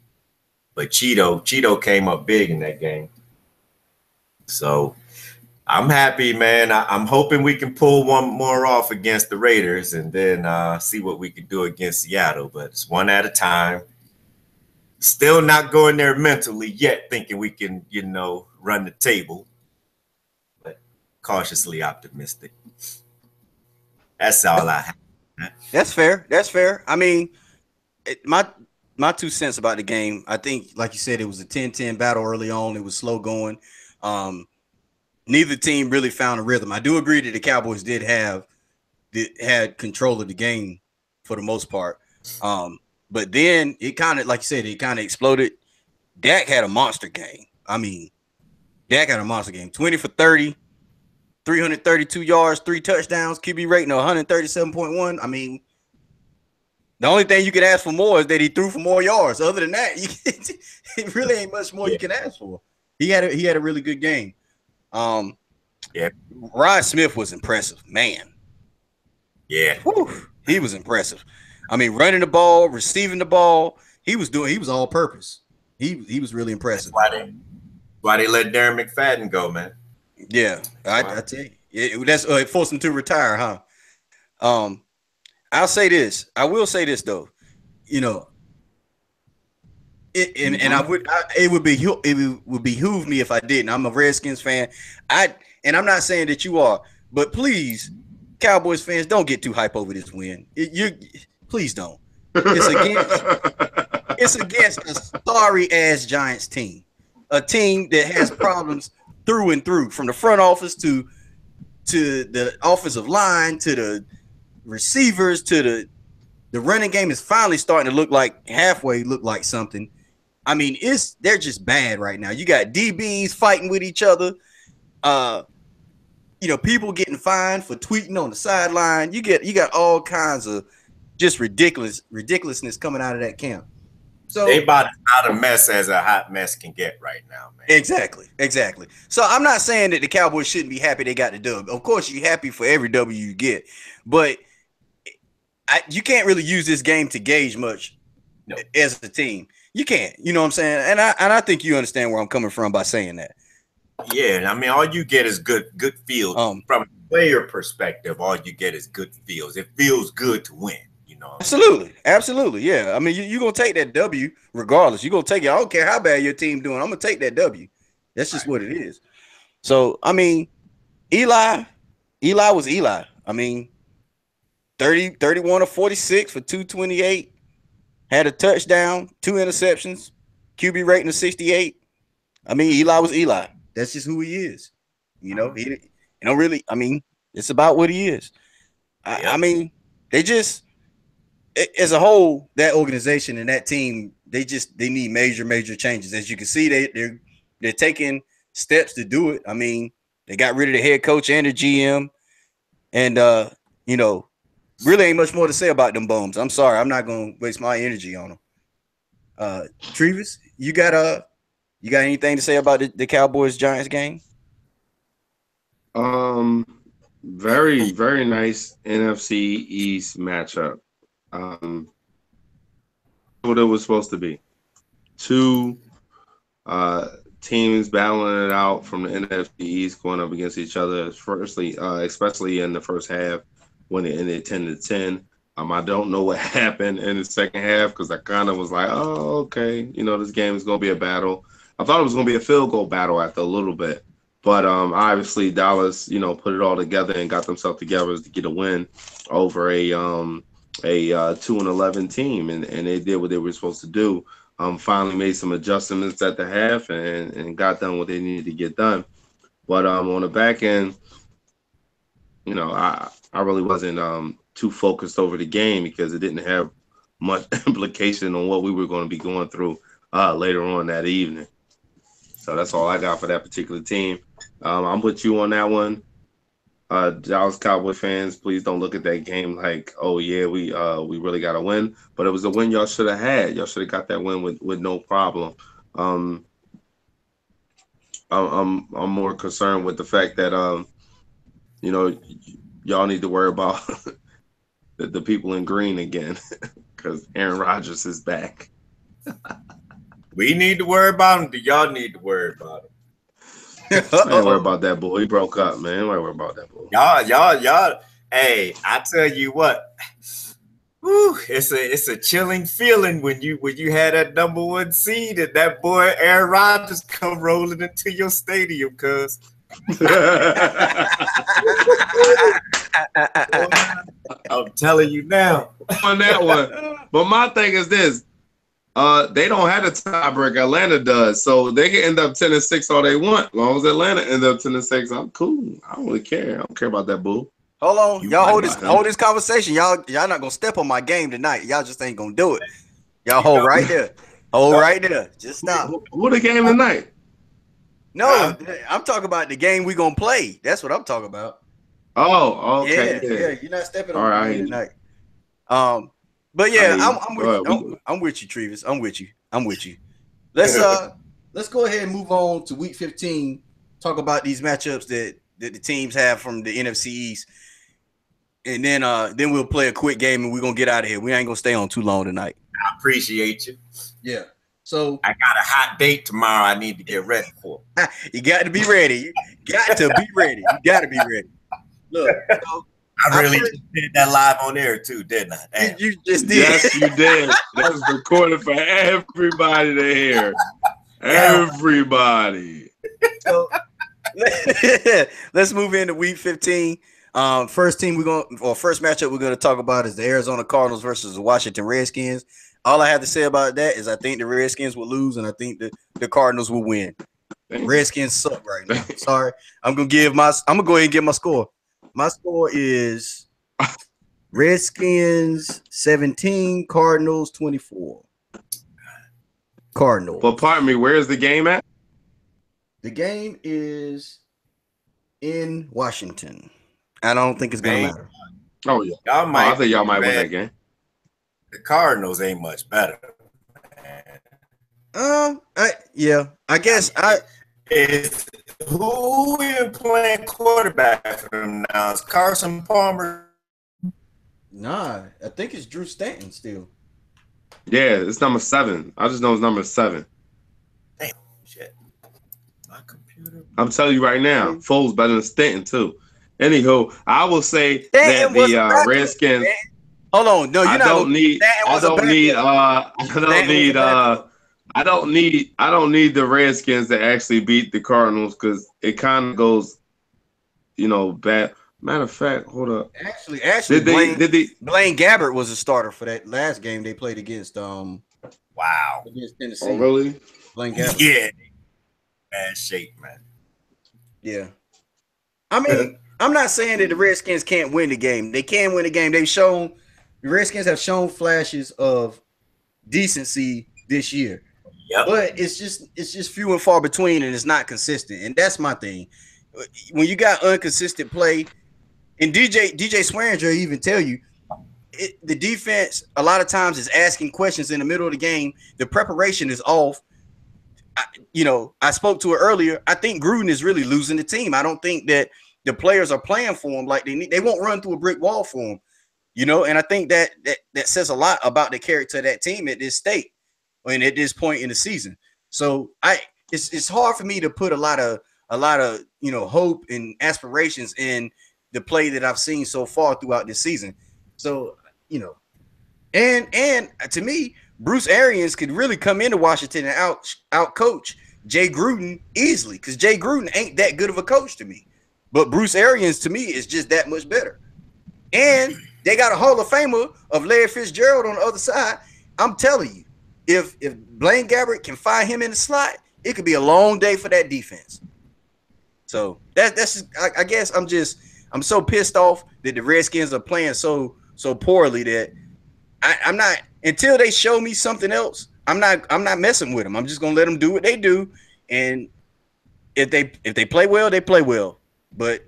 But Cheeto came up big in that game. So I'm happy, man. I'm hoping we can pull one more off against the Raiders and then see what we can do against Seattle. But it's one at a time. Still not going there mentally yet, thinking we can, run the table. But cautiously optimistic. That's all I have. That's fair. I mean, my 2 cents about the game, I think, like you said, it was a 10-10 battle early on. It was slow going. Neither team really found a rhythm. I do agree that the Cowboys had control of the game for the most part. But then it kind of, like you said, it kind of exploded. Dak had a monster game. Dak had a monster game. 20 for 30, 332 yards, 3 touchdowns, QB rating of 137.1. The only thing you can ask for more is that he threw for more yards. Other than that, it really ain't much more you can ask for. He had a really good game. Rod Smith was impressive, man. Yeah. Whew, he was impressive. Running the ball, receiving the ball, he was all purpose. He was really impressive. That's why they let Darren McFadden go, man. Yeah, I tell you, it forced him to retire, huh? I'll say this. I will say this though, it would behoove me if I didn't. I'm a Redskins fan. And I'm not saying that you are, but please, Cowboys fans, don't get too hype over this win. Please don't. It's against a sorry ass Giants team, a team that has problems through and through, from the front office to the offensive line to the receivers to the running game is finally starting to look like something. They're just bad right now. You got DBs fighting with each other. people getting fined for tweeting on the sideline. You got all kinds of just ridiculousness coming out of that camp. So they about as hot a mess as a hot mess can get right now, man. Exactly. So I'm not saying that the Cowboys shouldn't be happy they got the dub. Of course, you're happy for every W you get, but you can't really use this game to gauge much as a team. You can't. You know what I'm saying? And I think you understand where I'm coming from by saying that. Yeah, I mean, all you get is good feels from a player perspective. All you get is good feels. It feels good to win. Absolutely. Yeah. I mean, you're going to take that W regardless. You're going to take it. I don't care how bad your team doing. I'm going to take that W. That's just what it is. So, I mean, Eli was Eli. I mean, 31 of 46 for 228. Had a touchdown, 2 interceptions, QB rating of 68. I mean, Eli was Eli. That's just who he is. He don't really, I mean, it's about what he is. I mean, they just, as a whole, that organization and that team, they need major changes. As you can see, they're taking steps to do it. I mean, they got rid of the head coach and the GM, and really ain't much more to say about them bums. I'm sorry, I'm not gonna waste my energy on them. Trevis, you got anything to say about the Cowboys Giants game? Very, very nice NFC East matchup. What it was supposed to be. Two teams battling it out from the NFC East, going up against each other. Firstly, especially in the first half when it ended 10-10. I don't know what happened in the second half because I kind of was like, oh, okay, this game is going to be a battle. I thought it was going to be a field goal battle after a little bit. But obviously Dallas, put it all together and got themselves together to get a win over a 2-11 team, and they did what they were supposed to do. Finally made some adjustments at the half and got done what they needed to get done. But on the back end, I really wasn't too focused over the game because it didn't have much implication on what we were going to be going through later on that evening. So that's all I got for that particular team. I'm with you on that one. Dallas Cowboy fans, please don't look at that game like, oh yeah, we really got to win. But it was a win y'all should have had. Y'all should have got that win with no problem. I'm more concerned with the fact that y'all need to worry about the people in green again because Aaron Rodgers is back. We need to worry about him. Do y'all need to worry about him? I ain't worry about that boy. He broke up, man. I ain't worry about that boy. Y'all. Hey, I tell you what. Whew, it's a chilling feeling when you had that number 1 seed and that boy Aaron Rodgers come rolling into your stadium, cuz. I'm telling you now. On that one. But my thing is this. They don't have a tiebreaker. Atlanta does, so they can end up 10-6 all they want. As long as Atlanta ends up 10-6, I'm cool. I don't really care. I don't care about that bull. Hold on, y'all hold this conversation. Y'all not gonna step on my game tonight. Y'all just ain't gonna do it. Y'all hold right there. Hold right there. Just stop. Who the game tonight? No, I'm talking about the game we gonna play. That's what I'm talking about. Oh, okay. Yeah. You're not stepping on my game tonight. But yeah, I'm with you, Trevis. I'm with you. Let's go ahead and move on to week 15. Talk about these matchups that the teams have from the NFC East. And then we'll play a quick game and we're gonna get out of here. We ain't gonna stay on too long tonight. I appreciate you. Yeah. So I got a hot date tomorrow I need to get ready for. You got to be ready. You got to be ready. Look, I really just did that live on air too, didn't I? Damn. You just did. Yes, you did. That was recorded for everybody to hear. Everybody. So let's move into week 15. First matchup we're gonna talk about is the Arizona Cardinals versus the Washington Redskins. All I have to say about that is I think the Redskins will lose and I think the Cardinals will win. Redskins suck right now. Sorry. I'm gonna go ahead and give my score. My score is Redskins 17, Cardinals 24. Cardinals. But pardon me, where's the game at? The game is in Washington. I don't think it's gonna Man, matter. Oh yeah. y'all might. I think y'all might win man, that game. The Cardinals ain't much better. Man. I guess It's who even playing quarterback for them now? Is Carson Palmer? Nah, I think it's Drew Stanton still. Yeah, it's number 7. I just know it's number 7. Damn, shit. My computer. I'm telling you right now, Foles better than Stanton too. Anywho, I will say Stanton that was the a backup, Redskins. man. Hold on, no, you're not gonna. I don't need the Redskins to actually beat the Cardinals because it kind of goes, bad. Matter of fact, hold up. Actually, Blaine Gabbert was a starter for that last game they played against Wow. against Tennessee. Oh really? Blaine Gabbert. Yeah. Bad shape, man. Yeah. I mean, I'm not saying that the Redskins can't win the game. They can win the game. The Redskins have shown flashes of decency this year. Yep. But it's just few and far between, and it's not consistent. And that's my thing. When you got inconsistent play, and DJ Swearinger even tell you, the defense a lot of times is asking questions in the middle of the game. The preparation is off. I spoke to it earlier. I think Gruden is really losing the team. I don't think that the players are playing for him like they need. They won't run through a brick wall for him, And I think that says a lot about the character of that team at this state and at this point in the season. So it's hard for me to put a lot of hope and aspirations in the play that I've seen so far throughout this season. So and to me, Bruce Arians could really come into Washington and out coach Jay Gruden easily because Jay Gruden ain't that good of a coach to me. But Bruce Arians to me is just that much better. And they got a Hall of Famer of Larry Fitzgerald on the other side. I'm telling you, if Blaine Gabbert can find him in the slot, it could be a long day for that defense. So that's I guess I'm so pissed off that the Redskins are playing so poorly that I'm not, until they show me something else, I'm not messing with them. I'm just gonna let them do what they do, and if they play well, they play well. But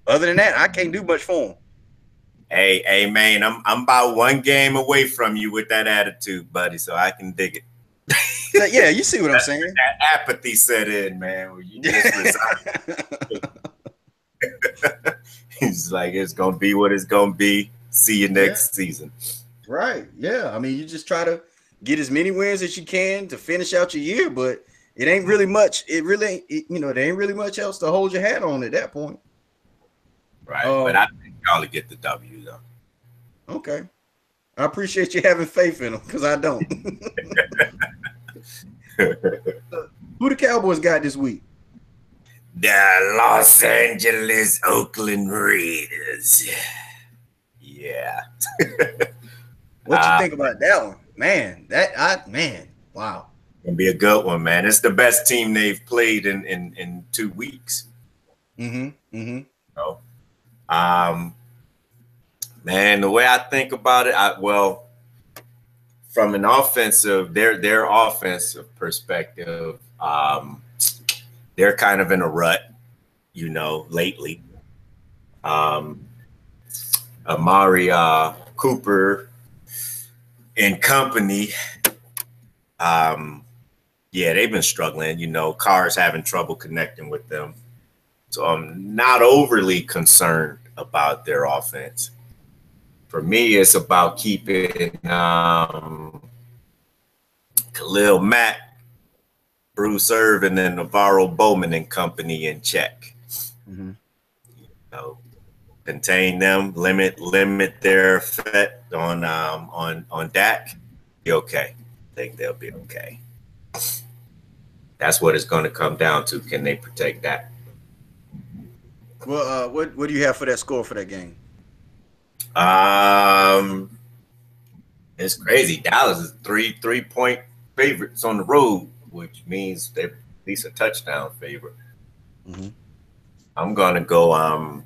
other than that, I can't do much for them. Hey, man, I'm about one game away from you with that attitude, buddy. So I can dig it. Yeah, you see what I'm saying? That apathy set in, man. Where you just resign. It's like it's gonna be what it's gonna be. See you next season. Right. Yeah. I mean, you just try to get as many wins as you can to finish out your year, but it ain't really much. There ain't really much else to hold your hat on at that point. Right. But I think y'all will get the W though. Okay. I appreciate you having faith in them because I don't. Who the Cowboys got this week? The Los Angeles Oakland Raiders. Yeah. What you think about that one? Man, wow. Gonna be a good one, man. It's the best team they've played in 2 weeks. So, man, the way I think about it, from an offensive, their offensive perspective, they're kind of in a rut, lately. Amari Cooper and company, they've been struggling. Carr's having trouble connecting with them. So I'm not overly concerned about their offense. For me, it's about keeping Khalil Mack, Bruce Irvin, and Navarro Bowman and company in check. Contain them, limit their effect on Dak. Be okay. I think they'll be okay. That's what it's going to come down to. Can they protect Dak? Well, what do you have for that score for that game? It's crazy. Dallas is 3-point favorites on the road, which means they're at least a touchdown favorite. I'm gonna go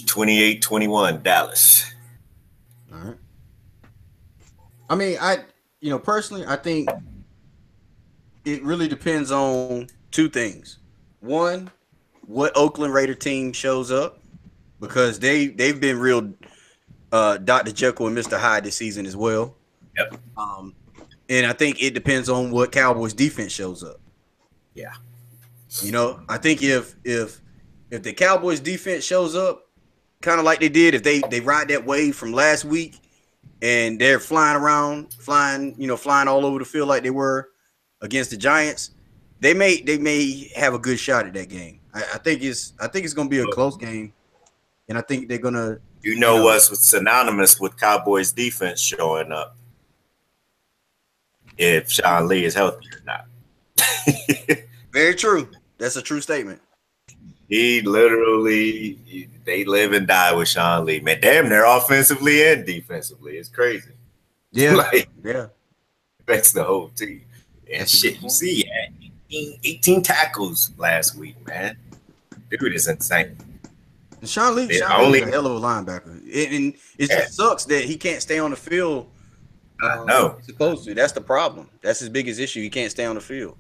28-21 Dallas. All right. I mean, personally, I think it really depends on two things. One, what Oakland Raider team shows up, because they've been real Dr. Jekyll and Mr. Hyde this season as well. Yep. And I think it depends on what Cowboys defense shows up. Yeah. You know, I think if the Cowboys defense shows up kind of like they did, if they ride that wave from last week and they're flying all over the field like they were against the Giants, they may have a good shot at that game. I think it's going to be a close game, and I think they're going to. What's synonymous with Cowboys defense showing up? If Sean Lee is healthy or not. Very true. That's a true statement. They live and die with Sean Lee, man. Damn, they're offensively and defensively. It's crazy. Yeah, yeah. That's the whole team. And that's shit, you see, 18 tackles last week, man. Dude is insane. And Sean Lee is a hell of a linebacker. And it just sucks that he can't stay on the field. No, he's supposed to. That's the problem. That's his biggest issue. He can't stay on the field.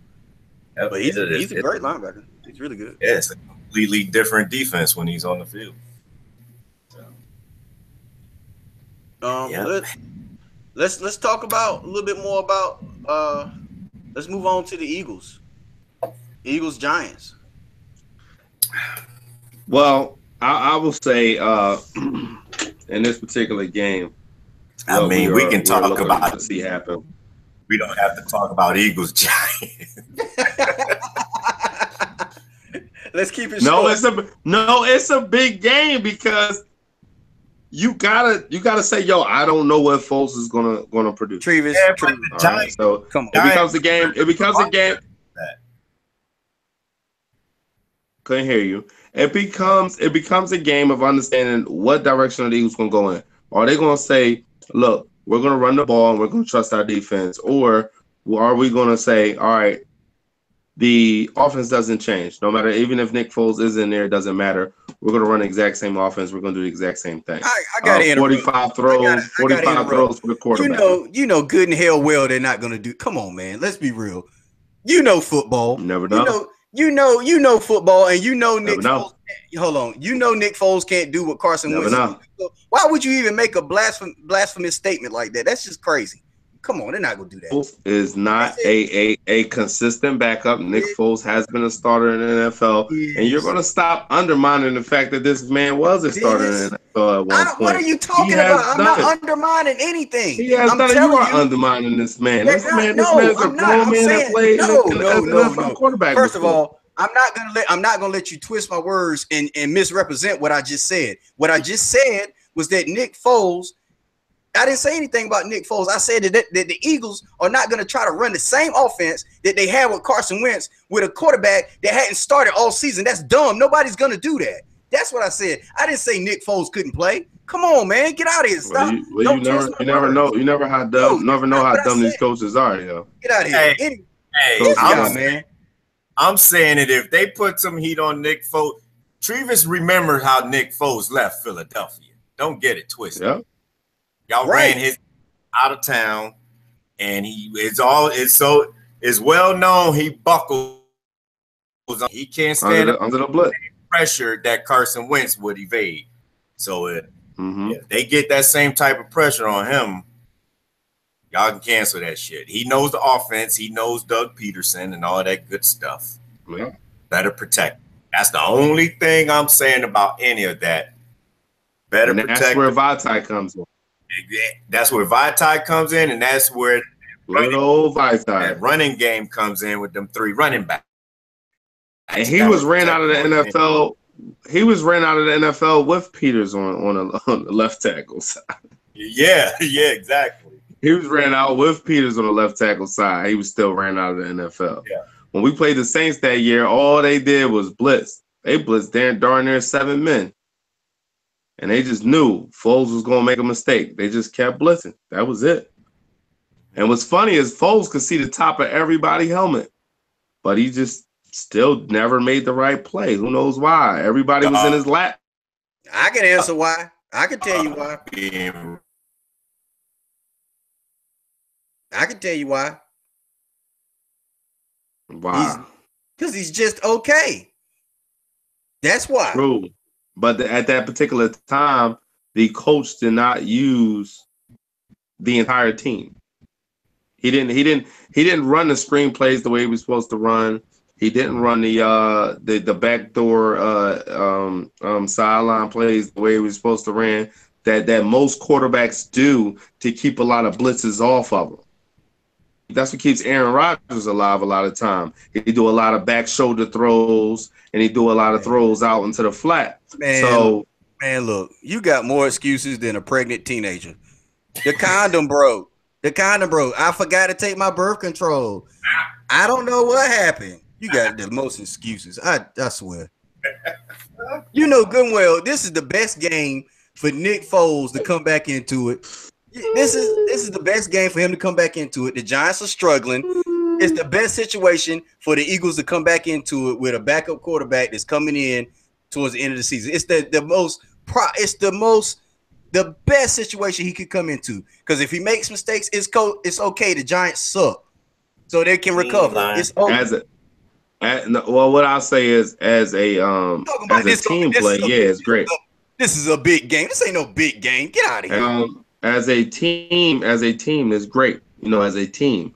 Yep, but he's a great linebacker. He's really good. Yeah, it's a completely different defense when he's on the field. So. Let's talk about a little bit more about. Let's move on to the Eagles. Eagles Giants. Well, I will say in this particular game. I mean, we can talk about to see happen. We don't have to talk about Eagles Giants. Let's keep it short. It's a big game because you gotta say, yo, I don't know what Foles is gonna produce. Trevis. Right, so come on. It becomes a game. Couldn't hear you. It becomes a game of understanding what direction the Eagles gonna go in. Are they gonna say, look, we're going to run the ball and we're going to trust our defense? Or are we going to say, all right, the offense doesn't change. No matter, even if Nick Foles is in there, it doesn't matter. We're going to run the exact same offense. We're going to do the exact same thing. I got to 45 throws, 45 throws for the quarterback. You know good and hell well they're not going to do. Come on, man. Let's be real. You know football. Never know. You know football, and you know Nick Foles. Hold on. You know Nick Foles can't do what Carson Wentz does. Why would you even make a blasphemous statement like that? That's just crazy. Come on, they're not going to do that. Foles is not a consistent backup. Nick Foles has been a starter in the NFL, and you're going to stop undermining the fact that this man was a starter in the NFL at one point. What are you talking about? I'm not undermining anything. He has done it. You are undermining this man. This man is a grown man that played as an NFL quarterback. First of all, I'm not gonna let you twist my words and misrepresent what I just said. What I just said was that Nick Foles. I didn't say anything about Nick Foles. I said that the Eagles are not going to try to run the same offense that they had with Carson Wentz with a quarterback that hadn't started all season. That's dumb. Nobody's going to do that. That's what I said. I didn't say Nick Foles couldn't play. Come on, man. Get out of here. Stop. You never know. You never know how dumb these coaches are, yo. Get out of here. I'm saying that if they put some heat on Nick Foles, Trevis remembers how Nick Foles left Philadelphia. Don't get it twisted. Yeah. Y'all ran his out of town, and it's well known he buckles. He can't stand under the blitz pressure that Carson Wentz would evade. So if they get that same type of pressure on him, y'all can cancel that shit. He knows the offense. He knows Doug Peterson and all that good stuff. Yeah. Better protect. That's the only thing I'm saying about any of that. Better protect. That's where Vitae comes in. That's where Vitae comes in, and that's where running game comes in with them three running backs. And he was ran out of the NFL. He was ran out of the NFL with Peters on the left tackle side. Yeah, exactly. He was ran out with Peters on the left tackle side. He was still ran out of the NFL. Yeah. When we played the Saints that year, all they did was blitz. They blitzed darn near 7 men. And they just knew Foles was going to make a mistake. They just kept blitzing. That was it. And what's funny is Foles could see the top of everybody's helmet, but he just still never made the right play. Who knows why? Everybody was in his lap. I can answer why. I can tell you why. I can tell you why. Why? Because he's just okay. That's why. True. But at that particular time, the coach did not use the entire team. He didn't run the screen plays the way he was supposed to run. He didn't run the backdoor sideline plays the way he was supposed to run. That most quarterbacks do to keep a lot of blitzes off of them. That's what keeps Aaron Rodgers alive a lot of time. He do a lot of back shoulder throws, and he do a lot of throws out into the flat. Man, look, you got more excuses than a pregnant teenager. The condom broke. I forgot to take my birth control. I don't know what happened. You got the most excuses. I swear. You know good and well, this is the best game for Nick Foles to come back into it. This is the best game for him to come back into it. The Giants are struggling. It's the best situation for the Eagles to come back into it with a backup quarterback that's coming in towards the end of the season. It's the best situation he could come into. Because if he makes mistakes, it's okay. The Giants suck, so they can recover. It's okay. What I'll say is as a team play, it's great. This is a big game. This ain't no big game. Get out of here. As a team, it's great. As a team.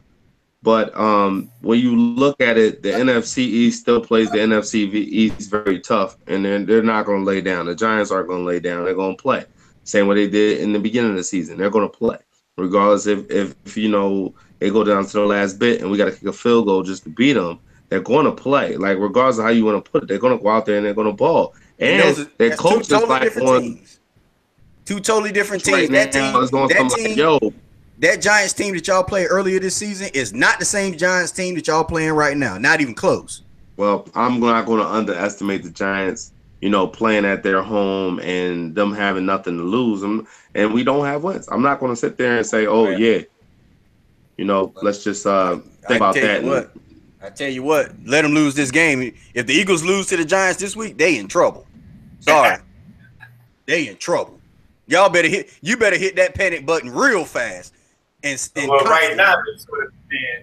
But when you look at it, the NFC East still plays the NFC East very tough, and they're not going to lay down. The Giants aren't going to lay down. They're going to play. Same way they did in the beginning of the season. They're going to play, regardless if they go down to the last bit and we got to kick a field goal just to beat them. They're going to play. Like, regardless of how you want to put it, they're going to go out there and they're going to ball. And their coach is like on two totally different teams. That Giants team that y'all played earlier this season is not the same Giants team that y'all playing right now. Not even close. Well, I'm not going to underestimate the Giants, playing at their home and them having nothing to lose. And we don't have wins. I'm not going to sit there and say, oh, yeah. Let's just think about that. I tell you what, let them lose this game. If the Eagles lose to the Giants this week, they in trouble. Sorry. They in trouble. Y'all better hit that panic button real fast. Right now,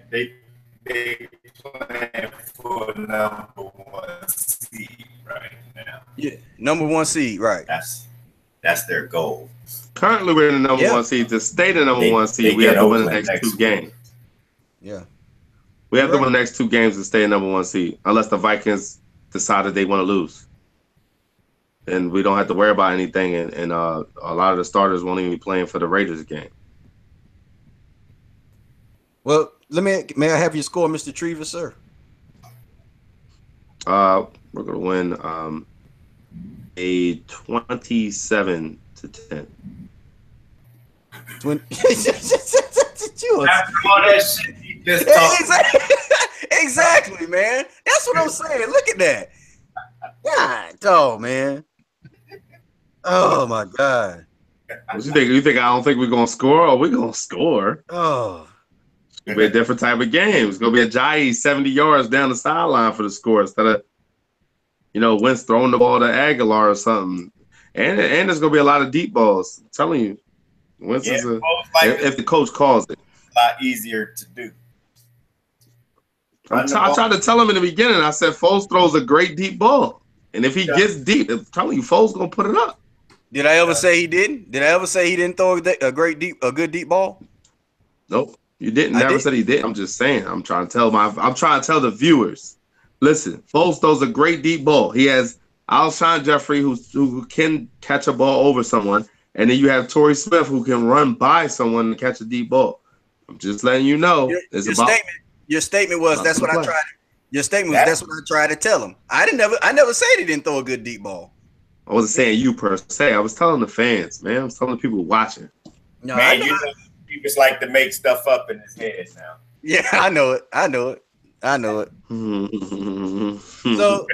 they playing for number 1 seed right now. Yeah, number 1 seed, right. That's their goal. Currently, we're in the number 1 seed. To stay the number 1 seed, we have to win the next 2 games. Yeah. We have to win the next 2 games to stay in number 1 seed, unless the Vikings decided they want to lose. And we don't have to worry about anything, and a lot of the starters won't even be playing for the Raiders game. Well, may I have your score, Mr. Trevis, sir? We're gonna win a 27-10. 20. After all that shit you just talked. Exactly, man. That's what I'm saying. Look at that. God, man. Oh my God. What you think? You think I don't think we're gonna score, or we're gonna score? Oh. It's gonna be a different type of game. It's gonna be a Jai 70 yards down the sideline for the score instead of, Wentz throwing the ball to Aguilar or something. And there's gonna be a lot of deep balls. I'm telling you, Wentz is if the coach calls it. A lot easier to do. I tried to tell him in the beginning. I said Foles throws a great deep ball, and if he gets deep, I'm telling you, Foles gonna put it up. Did I ever say he didn't? Did I ever say he didn't throw a good deep ball? Nope, you didn't. Never said he did. I'm just saying. I'm trying to tell the viewers. Listen, Foles throws a great deep ball. He has Alshon Jeffrey who can catch a ball over someone, and then you have Torrey Smith who can run by someone and catch a deep ball. I'm just letting you know. Your statement was that's what I tried. Your statement was that's what I tried to tell him. I never said he didn't throw a good deep ball. I wasn't saying you per se. I was telling the fans, man. I was telling the people watching. No, man, he just like to make stuff up in his head now. Yeah, I know it. So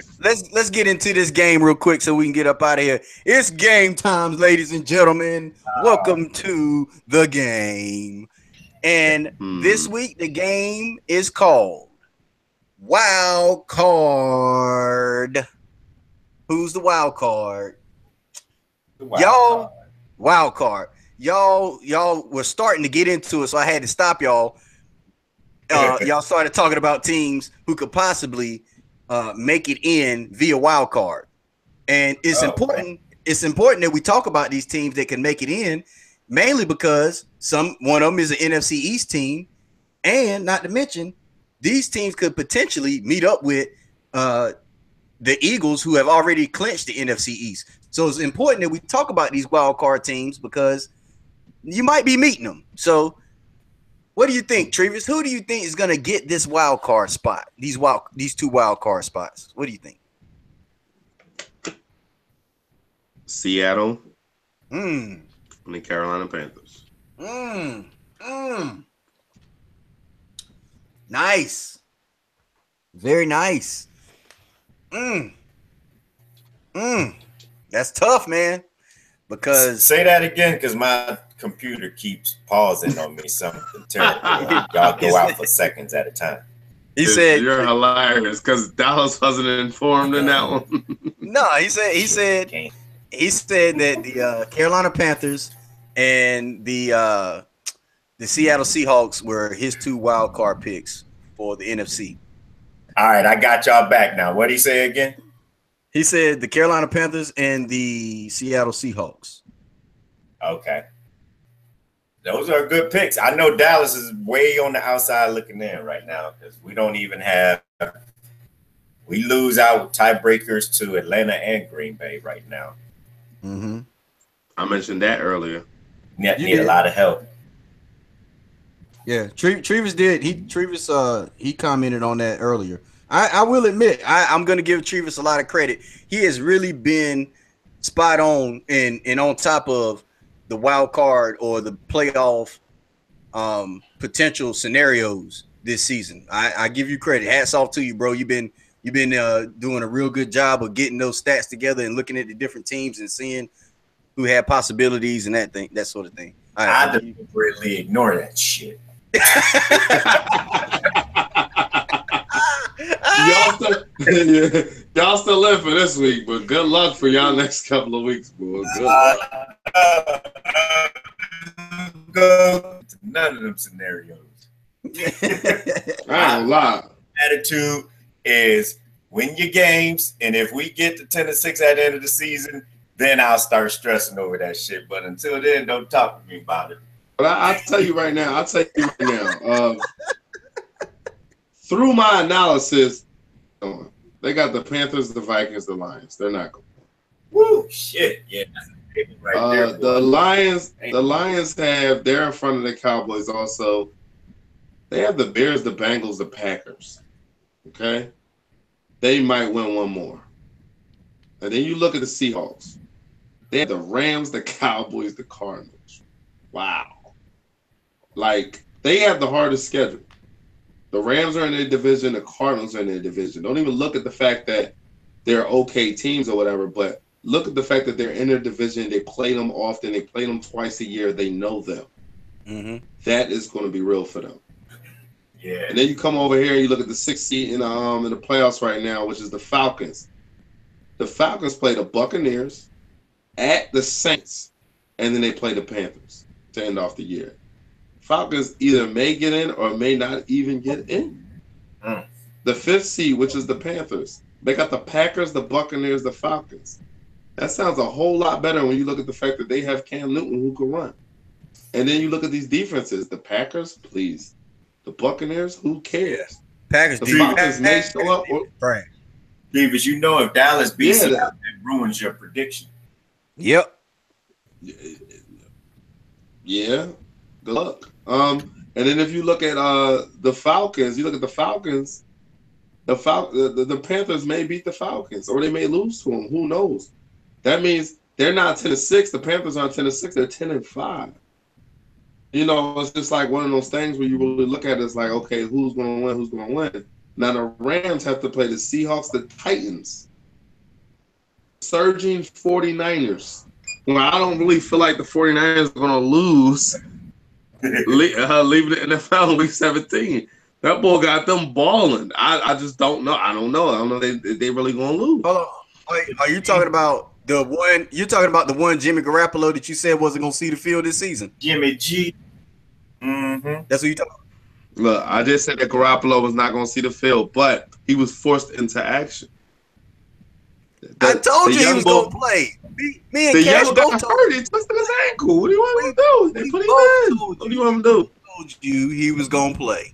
let's get into this game real quick so we can get up out of here. It's game time, ladies and gentlemen. Welcome to the game. And this week the game is called Wild Card. Who's the wild card? Wild card. Y'all were starting to get into it, so I had to stop y'all. y'all started talking about teams who could possibly make it in via wild card, and it's important. It's important that we talk about these teams that can make it in, mainly because one of them is an NFC East team, and not to mention these teams could potentially meet up with the Eagles, who have already clinched the NFC East. So it's important that we talk about these wild card teams because you might be meeting them. So what do you think, Trevis? Who do you think is going to get this wild card spot? These two wild card spots. What do you think? Seattle. And the Carolina Panthers. Nice. Very nice. That's tough, man. Because say that again, because my computer keeps pausing on me. Something terrible. Y'all go out for seconds at a time. He said you're hilarious because Dallas wasn't informed in that one. No, he said that the Carolina Panthers and the Seattle Seahawks were his two wild card picks for the NFC. All right, I got y'all back now. What'd he say again? He said the Carolina Panthers and the Seattle Seahawks. Okay. Those are good picks. I know Dallas is way on the outside looking in right now because we don't even have – we lose out tiebreakers to Atlanta and Green Bay right now. I mentioned that earlier. Need a lot of help. Yeah, Trevis did. He commented on that earlier. I will admit, I'm going to give Trevis a lot of credit. He has really been spot on and on top of the wild card or the playoff potential scenarios this season. I give you credit. Hats off to you, bro. You've been doing a real good job of getting those stats together and looking at the different teams and seeing who had possibilities and that sort of thing. I deliberately ignore that shit. y'all still live for this week, but good luck for y'all next couple of weeks, boy. Good luck. None of them scenarios. I ain't gonna lie. Attitude is win your games, and if we get to 10-6 at the end of the season, then I'll start stressing over that shit. But until then, don't talk to me about it. But I'll tell you right now. Through my analysis, they got the Panthers, the Vikings, the Lions. They're not going. Woo, shit, yeah. Right there, the Lions they're in front of the Cowboys also. They have the Bears, the Bengals, the Packers. Okay? They might win one more. And then you look at the Seahawks. They have the Rams, the Cowboys, the Cardinals. Wow. Like, they have the hardest schedule. The Rams are in their division. The Cardinals are in their division. Don't even look at the fact that they're okay teams or whatever, but look at the fact that they're in their division. They play them often. They play them twice a year. They know them. That is going to be real for them. Yeah. And then you come over here and you look at the sixth seed in the playoffs right now, which is the Falcons. The Falcons play the Buccaneers at the Saints, and then they play the Panthers to end off the year. Falcons either may get in or may not even get in. The fifth seed, which is the Panthers, they got the Packers, the Buccaneers, the Falcons. That sounds a whole lot better when you look at the fact that they have Cam Newton who can run. And then you look at these defenses. The Packers, please. The Buccaneers, who cares? Packers, the Falcons may show up. Right. Because you know if Dallas beats it, that ruins your prediction. Yep. Yeah. Good luck. And then if you look at the Falcons, the Panthers may beat the Falcons or they may lose to them. Who knows? That means they're not 10-6. The Panthers aren't 10-6. They're 10-5. You know, it's just like one of those things where you really look at it, it's like, okay, who's going to win? Who's going to win? Now the Rams have to play the Seahawks, the Titans, surging 49ers. Well, I don't really feel like the 49ers are going to lose. Leaving the NFL in week 17. That boy got them balling. I just don't know. I don't know. They really going to lose. Hold on. Are you talking about the one? You're talking about the one Jimmy Garoppolo that you said wasn't going to see the field this season? Jimmy G. Mm-hmm. That's what you talking about. Look, I just said that Garoppolo was not going to see the field, but he was forced into action. I told you he was boy, going to play. Me and the Cash young guy both told hurt. He twisted his ankle. What do you want him to do? They we put him both in. told What do you want him to do? told you he was going to play.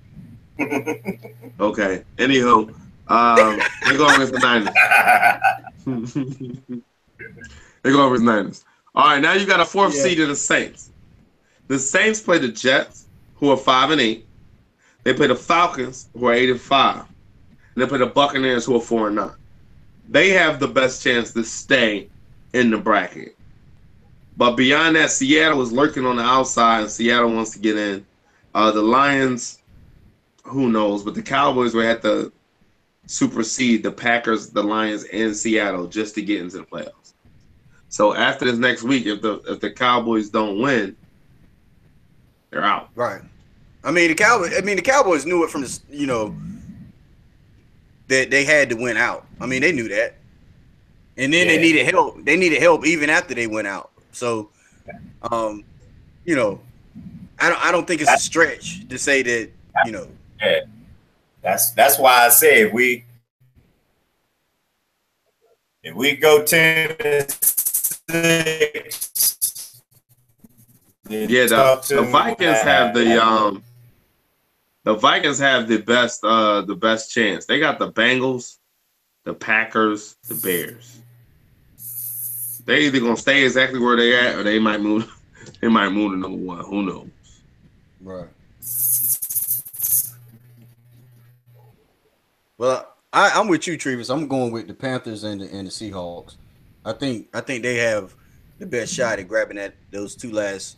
Okay. Anywho, they go against the Niners. They go against the Niners. All right, now you got a fourth seed in the Saints. The Saints play the Jets, who are 5-8. They play the Falcons, who are 8-5. And they play the Buccaneers, who are 4-9. They have the best chance to stay in the bracket. But beyond that, Seattle is lurking on the outside, and Seattle wants to get in. The Lions, who knows? But the Cowboys will have to supersede the Packers, the Lions, and Seattle just to get into the playoffs. So after this next week, if the Cowboys don't win, they're out. Right. The Cowboys knew it from the that they had to win out. They knew that. And then they needed help. They needed help even after they went out. So I don't think it's a stretch to say that, Yeah. That's why I say if we go 10-6, yeah, the Vikings have the Vikings have the best chance. They got the Bengals, the Packers, the Bears. They either gonna stay exactly where they at, or they might move. They might move to number one. Who knows? Right. Well, I'm with you, Trevis. I'm going with the Panthers and the Seahawks. I think they have the best shot at grabbing those two last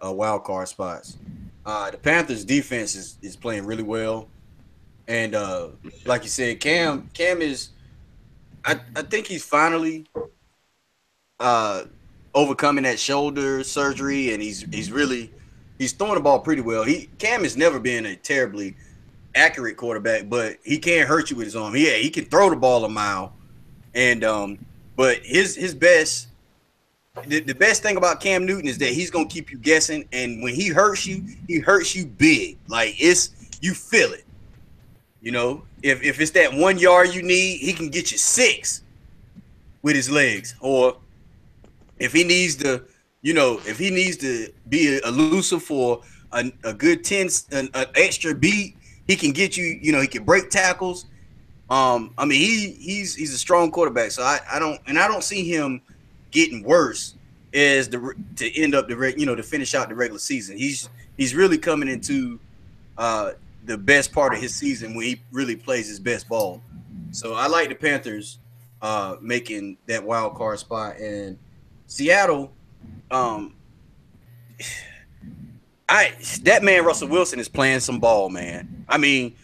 wild card spots. The Panthers defense is playing really well, and like you said, Cam is. I think he's finally overcoming that shoulder surgery, and he's throwing the ball pretty well. Cam has never been a terribly accurate quarterback, but he can't hurt you with his arm. He can throw the ball a mile, and but his best. The best thing about Cam Newton is that he's gonna keep you guessing, and when he hurts you big. Like you feel it. If it's that 1 yard you need, he can get you 6 with his legs. Or if he needs to, be elusive for a good 10, an extra beat, he can get you. He can break tackles. He's a strong quarterback. So I don't see him getting worse as to end up to finish out the regular season. He's really coming into the best part of his season when he really plays his best ball. So I like the Panthers making that wild card spot, and Seattle. That man Russell Wilson is playing some ball, man. He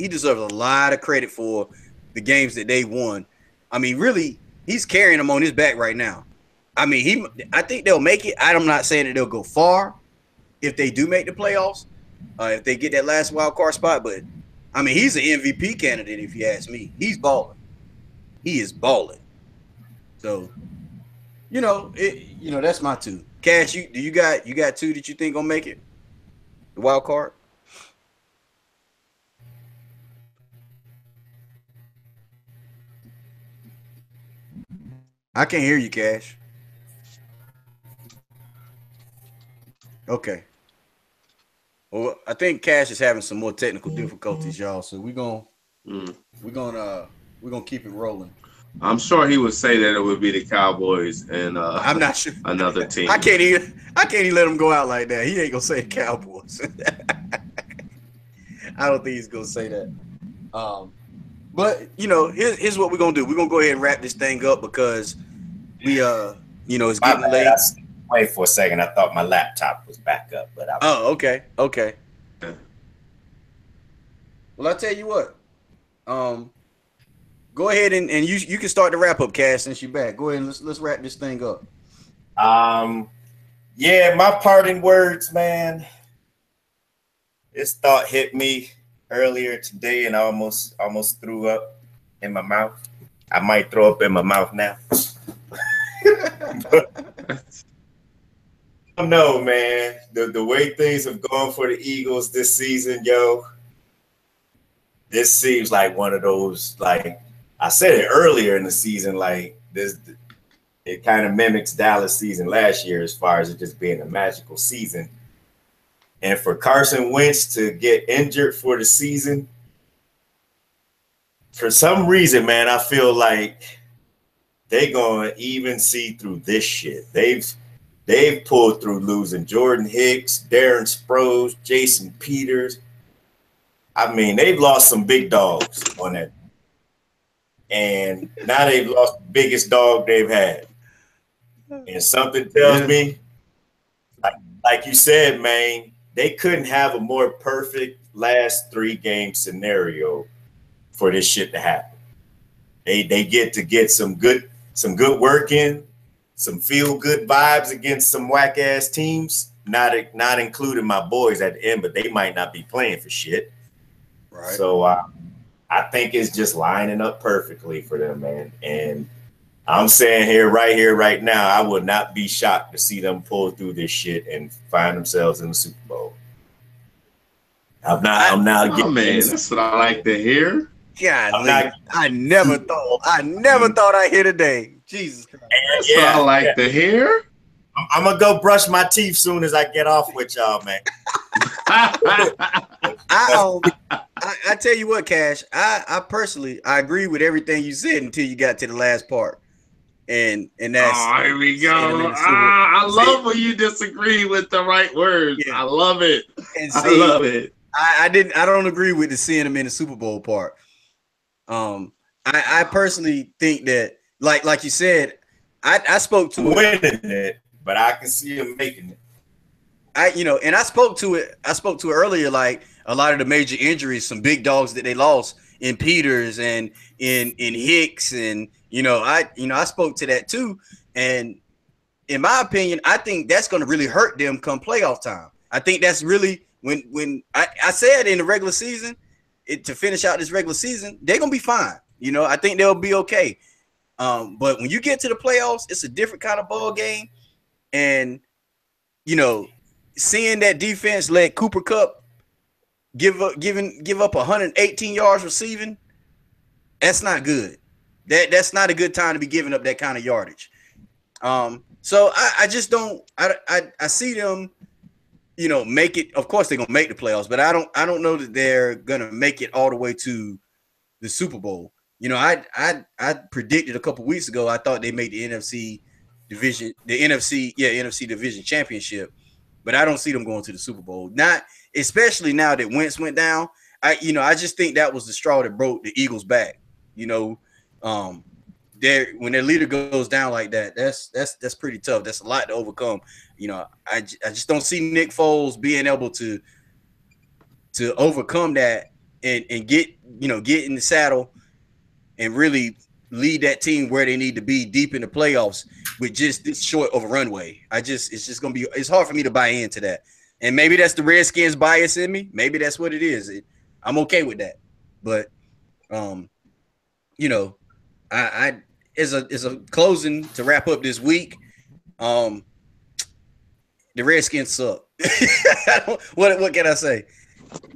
deserves a lot of credit for the games that they won. Really, he's carrying them on his back right now. I think they'll make it. I'm not saying that they'll go far if they do make the playoffs, if they get that last wild card spot. But he's an MVP candidate if you ask me. He's balling. He is balling. So, that's my two. Cash, you got two that you think gonna make it? The wild card? I can't hear you, Cash. Okay. Well, I think Cash is having some more technical difficulties, y'all. So we're gonna keep it rolling. I'm sure he would say that it would be the Cowboys and I'm not sure another team. I can't even let him go out like that. He ain't gonna say Cowboys. I don't think he's gonna say that. But here's what we're gonna do. We're gonna go ahead and wrap this thing up because we it's getting late. Wait for a second. I thought my laptop was back up, but okay. Well, I'll tell you what. Go ahead and you can start the wrap up, Cash, since you're back. Go ahead and let's wrap this thing up. Yeah, my parting words, man. This thought hit me earlier today and I almost threw up in my mouth. I might throw up in my mouth now. don't know, man. The way things have gone for the Eagles this season, yo, this seems like one of those, like I said it earlier in the season, like this, it kind of mimics Dallas season last year as far as it just being a magical season. And for Carson Wentz to get injured for the season, for some reason, man, I feel like they're going to even see through this shit. They've pulled through losing Jordan Hicks, Darren Sproles, Jason Peters. I mean, they've lost some big dogs on that. And now they've lost the biggest dog they've had. And something tells me, like you said, man, they couldn't have a more perfect last 3-game scenario for this shit to happen. They get to get some good work in, some feel good vibes against some whack ass teams. Not including my boys at the end, but they might not be playing for shit. Right. So I think it's just lining up perfectly for them, man. And I'm saying right now, I would not be shocked to see them pull through this shit and find themselves in the Super Bowl. I'm not getting, man. That's what I like to hear. God, I never thought I'd hear today. Jesus Christ. That's what I like to hear. I'm gonna go brush my teeth soon as I get off with y'all, man. I tell you what, Cash. I personally agree with everything you said until you got to the last part. And that's here we go. I love when you disagree with the right words. Yeah. I love it. And see, I love it. I don't agree with the seeing them in the Super Bowl part. I personally think that, like you said, I spoke to winning it, but I can see him making it. And I spoke to it earlier, like a lot of the major injuries, some big dogs that they lost in Peters and in Hicks, and I spoke to that too. And in my opinion, I think that's going to really hurt them come playoff time. I think that's really when I said in the regular season, to finish out this regular season, they're gonna be fine. I think they'll be okay. But when you get to the playoffs, it's a different kind of ball game. And seeing that defense let Cooper Kupp give up 118 yards receiving, that's not good. That's not a good time to be giving up that kind of yardage. So I just don't. I see them, make it. Of course, they're gonna make the playoffs, but I don't know that they're gonna make it all the way to the Super Bowl. I predicted a couple weeks ago. I thought they made the NFC division championship, but I don't see them going to the Super Bowl. Not especially now that Wentz went down. I just think that was the straw that broke the Eagles' back. When their leader goes down like that, that's pretty tough. That's a lot to overcome. I just don't see Nick Foles being able to overcome that and get in the saddle and really lead that team where they need to be deep in the playoffs with just this short of a runway. It's hard for me to buy into that. And maybe that's the Redskins bias in me. Maybe that's what it is. I'm okay with that. But as a closing to wrap up this week, the Redskins suck. What can I say?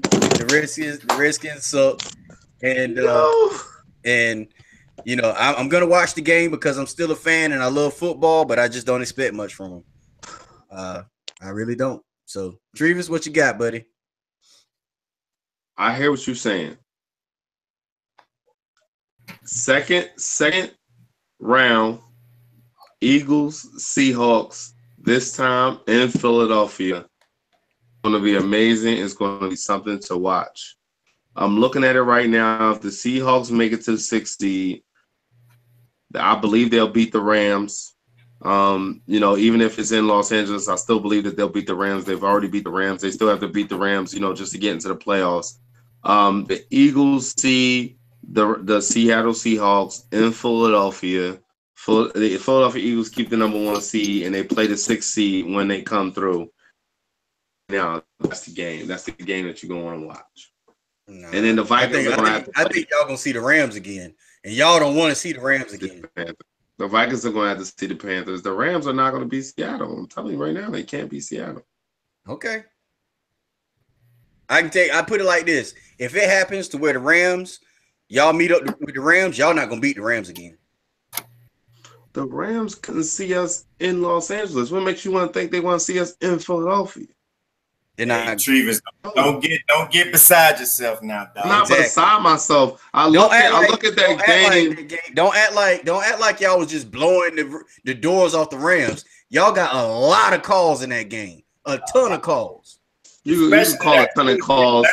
The Redskins suck, and I'm gonna watch the game because I'm still a fan and I love football, but I just don't expect much from them. I really don't. So, Trevis, what you got, buddy? I hear what you're saying. Second round, Eagles, Seahawks, this time in Philadelphia. It's going to be amazing. It's going to be something to watch. I'm looking at it right now. If the Seahawks make it to the 6th seed, I believe they'll beat the Rams. Even if it's in Los Angeles, I still believe that they'll beat the Rams. They've already beat the Rams. They still have to beat the Rams, just to get into the playoffs. The Eagles see the Seattle Seahawks in Philadelphia. The Philadelphia Eagles keep the number 1 seed, and they play the 6th seed when they come through. Now, that's the game. That's the game that you're going to watch. No, and then the Vikings I think y'all going to see the Rams again, and y'all don't want to see the Rams again. The Vikings are going to have to see the Panthers. The Rams are not going to be Seattle. I'm telling you right now, they can't be Seattle. Okay. I put it like this. If it happens to where the Rams, y'all meet up with the Rams, y'all not going to beat the Rams again. The Rams couldn't see us in Los Angeles. What makes you want to think they want to see us in Philadelphia? They're not. Hey, Trevis, don't get beside yourself now, dog. I'm not beside myself. I look at that game. Don't act like y'all was just blowing the doors off the Rams. Y'all got a lot of calls in that game. A ton of calls. You can call a ton of calls.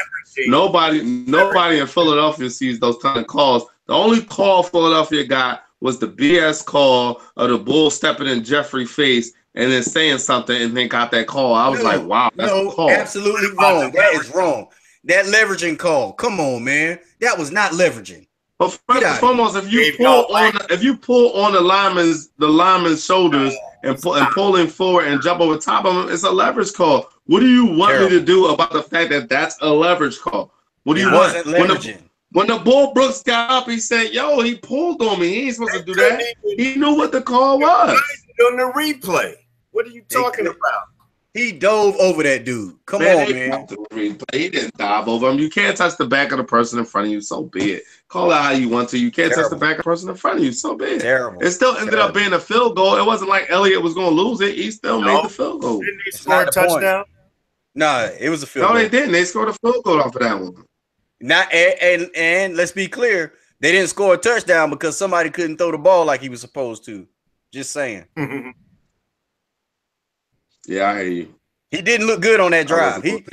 Nobody in Philadelphia sees those ton of calls. The only call Philadelphia got was the BS call of the bull stepping in Jeffrey's face and then saying something and then got that call. I was like, wow, that's a call. Absolutely wrong. That is wrong. That leveraging call. Come on, man. That was not leveraging. But first and foremost, if you pull on the lineman's shoulders and pull him forward and jump over top of him, it's a leverage call. What do you want me to do about the fact that that's a leverage call? What do you want? When the Bull Brooks got up, he said, "Yo, he pulled on me. He ain't supposed to do that." He knew what the call was. On the replay. What are you talking about? He dove over that dude. Come on, man. He didn't dive over him. You can't touch the back of the person in front of you. So be it. Call it how you want to. You can't touch the back of the person in front of you. So be it. Terrible. It still ended up being a field goal. It wasn't like Elliott was going to lose it. He still made the field goal. Didn't they score a touchdown? Nah, it was a field goal. No, they didn't. They scored a field goal off of that one. Not and let's be clear, they didn't score a touchdown because somebody couldn't throw the ball like he was supposed to. Just saying. Yeah, I hear you. He didn't look good on that drive. He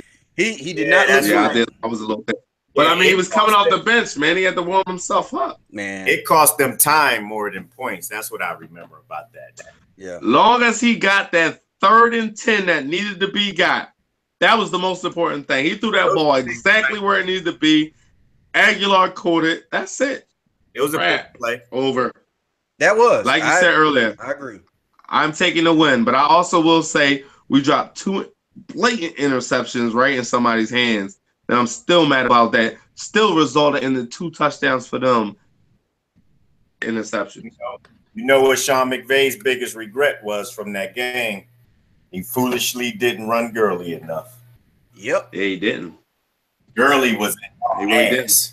did not look good. I was a little bit. But I mean, he was coming off the bench, man. He had to warm himself up. Man, it cost them time more than points. That's what I remember about that. Yeah. Long as he got that 3rd and 10 that needed to be got, that was the most important thing. He threw that ball exactly where it needed to be. Aguilar caught it. That's it. It was a big play. Over. That was. Like you said earlier. I agree. I'm taking the win, but I also will say we dropped 2 blatant interceptions right in somebody's hands. And I'm still mad about that. Still resulted in the 2 touchdowns for them. Interceptions. You know what Sean McVay's biggest regret was from that game? He foolishly didn't run Gurley enough. Yep. Yeah, he didn't. Gurley was he really didn't.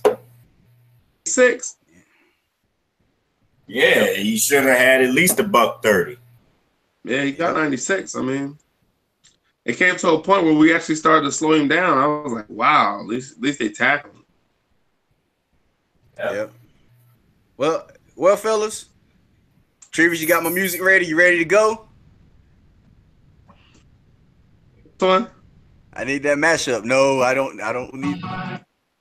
6. Yeah, he should have had at least $130. Yeah, he got 96. I mean, it came to a point where we actually started to slow him down. I was like, wow, at least they tackled him. Yep. Well, fellas, Trevis, you got my music ready? You ready to go? One? I need that mashup. No, I don't need.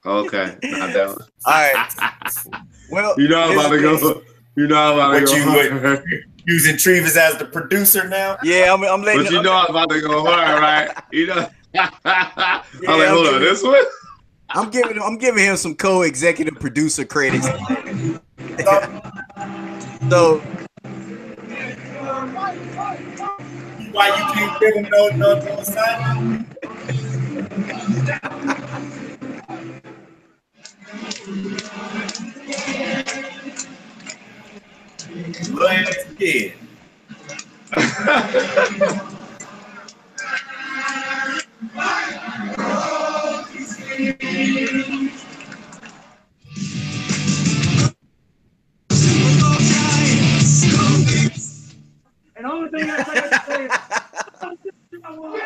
Okay, not that one. All right. Well, you know I'm about to go. You know I'm about to go. Using Trevis as the producer now? Yeah, I'm letting. But you know I'm about to go hard, right? You know. I'm like, hold on, this one. I'm giving him some co-executive producer credits. So. Why you can't give him no assignment? Last kid.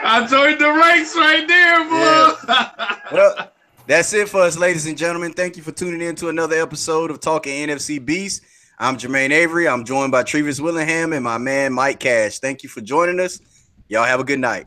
I joined the ranks right there, boy. Yeah. Well, that's it for us, ladies and gentlemen. Thank you for tuning in to another episode of Talking NFC Beast. I'm Jermaine Avery. I'm joined by Trevis Willingham and my man Mike Cash. Thank you for joining us. Y'all have a good night.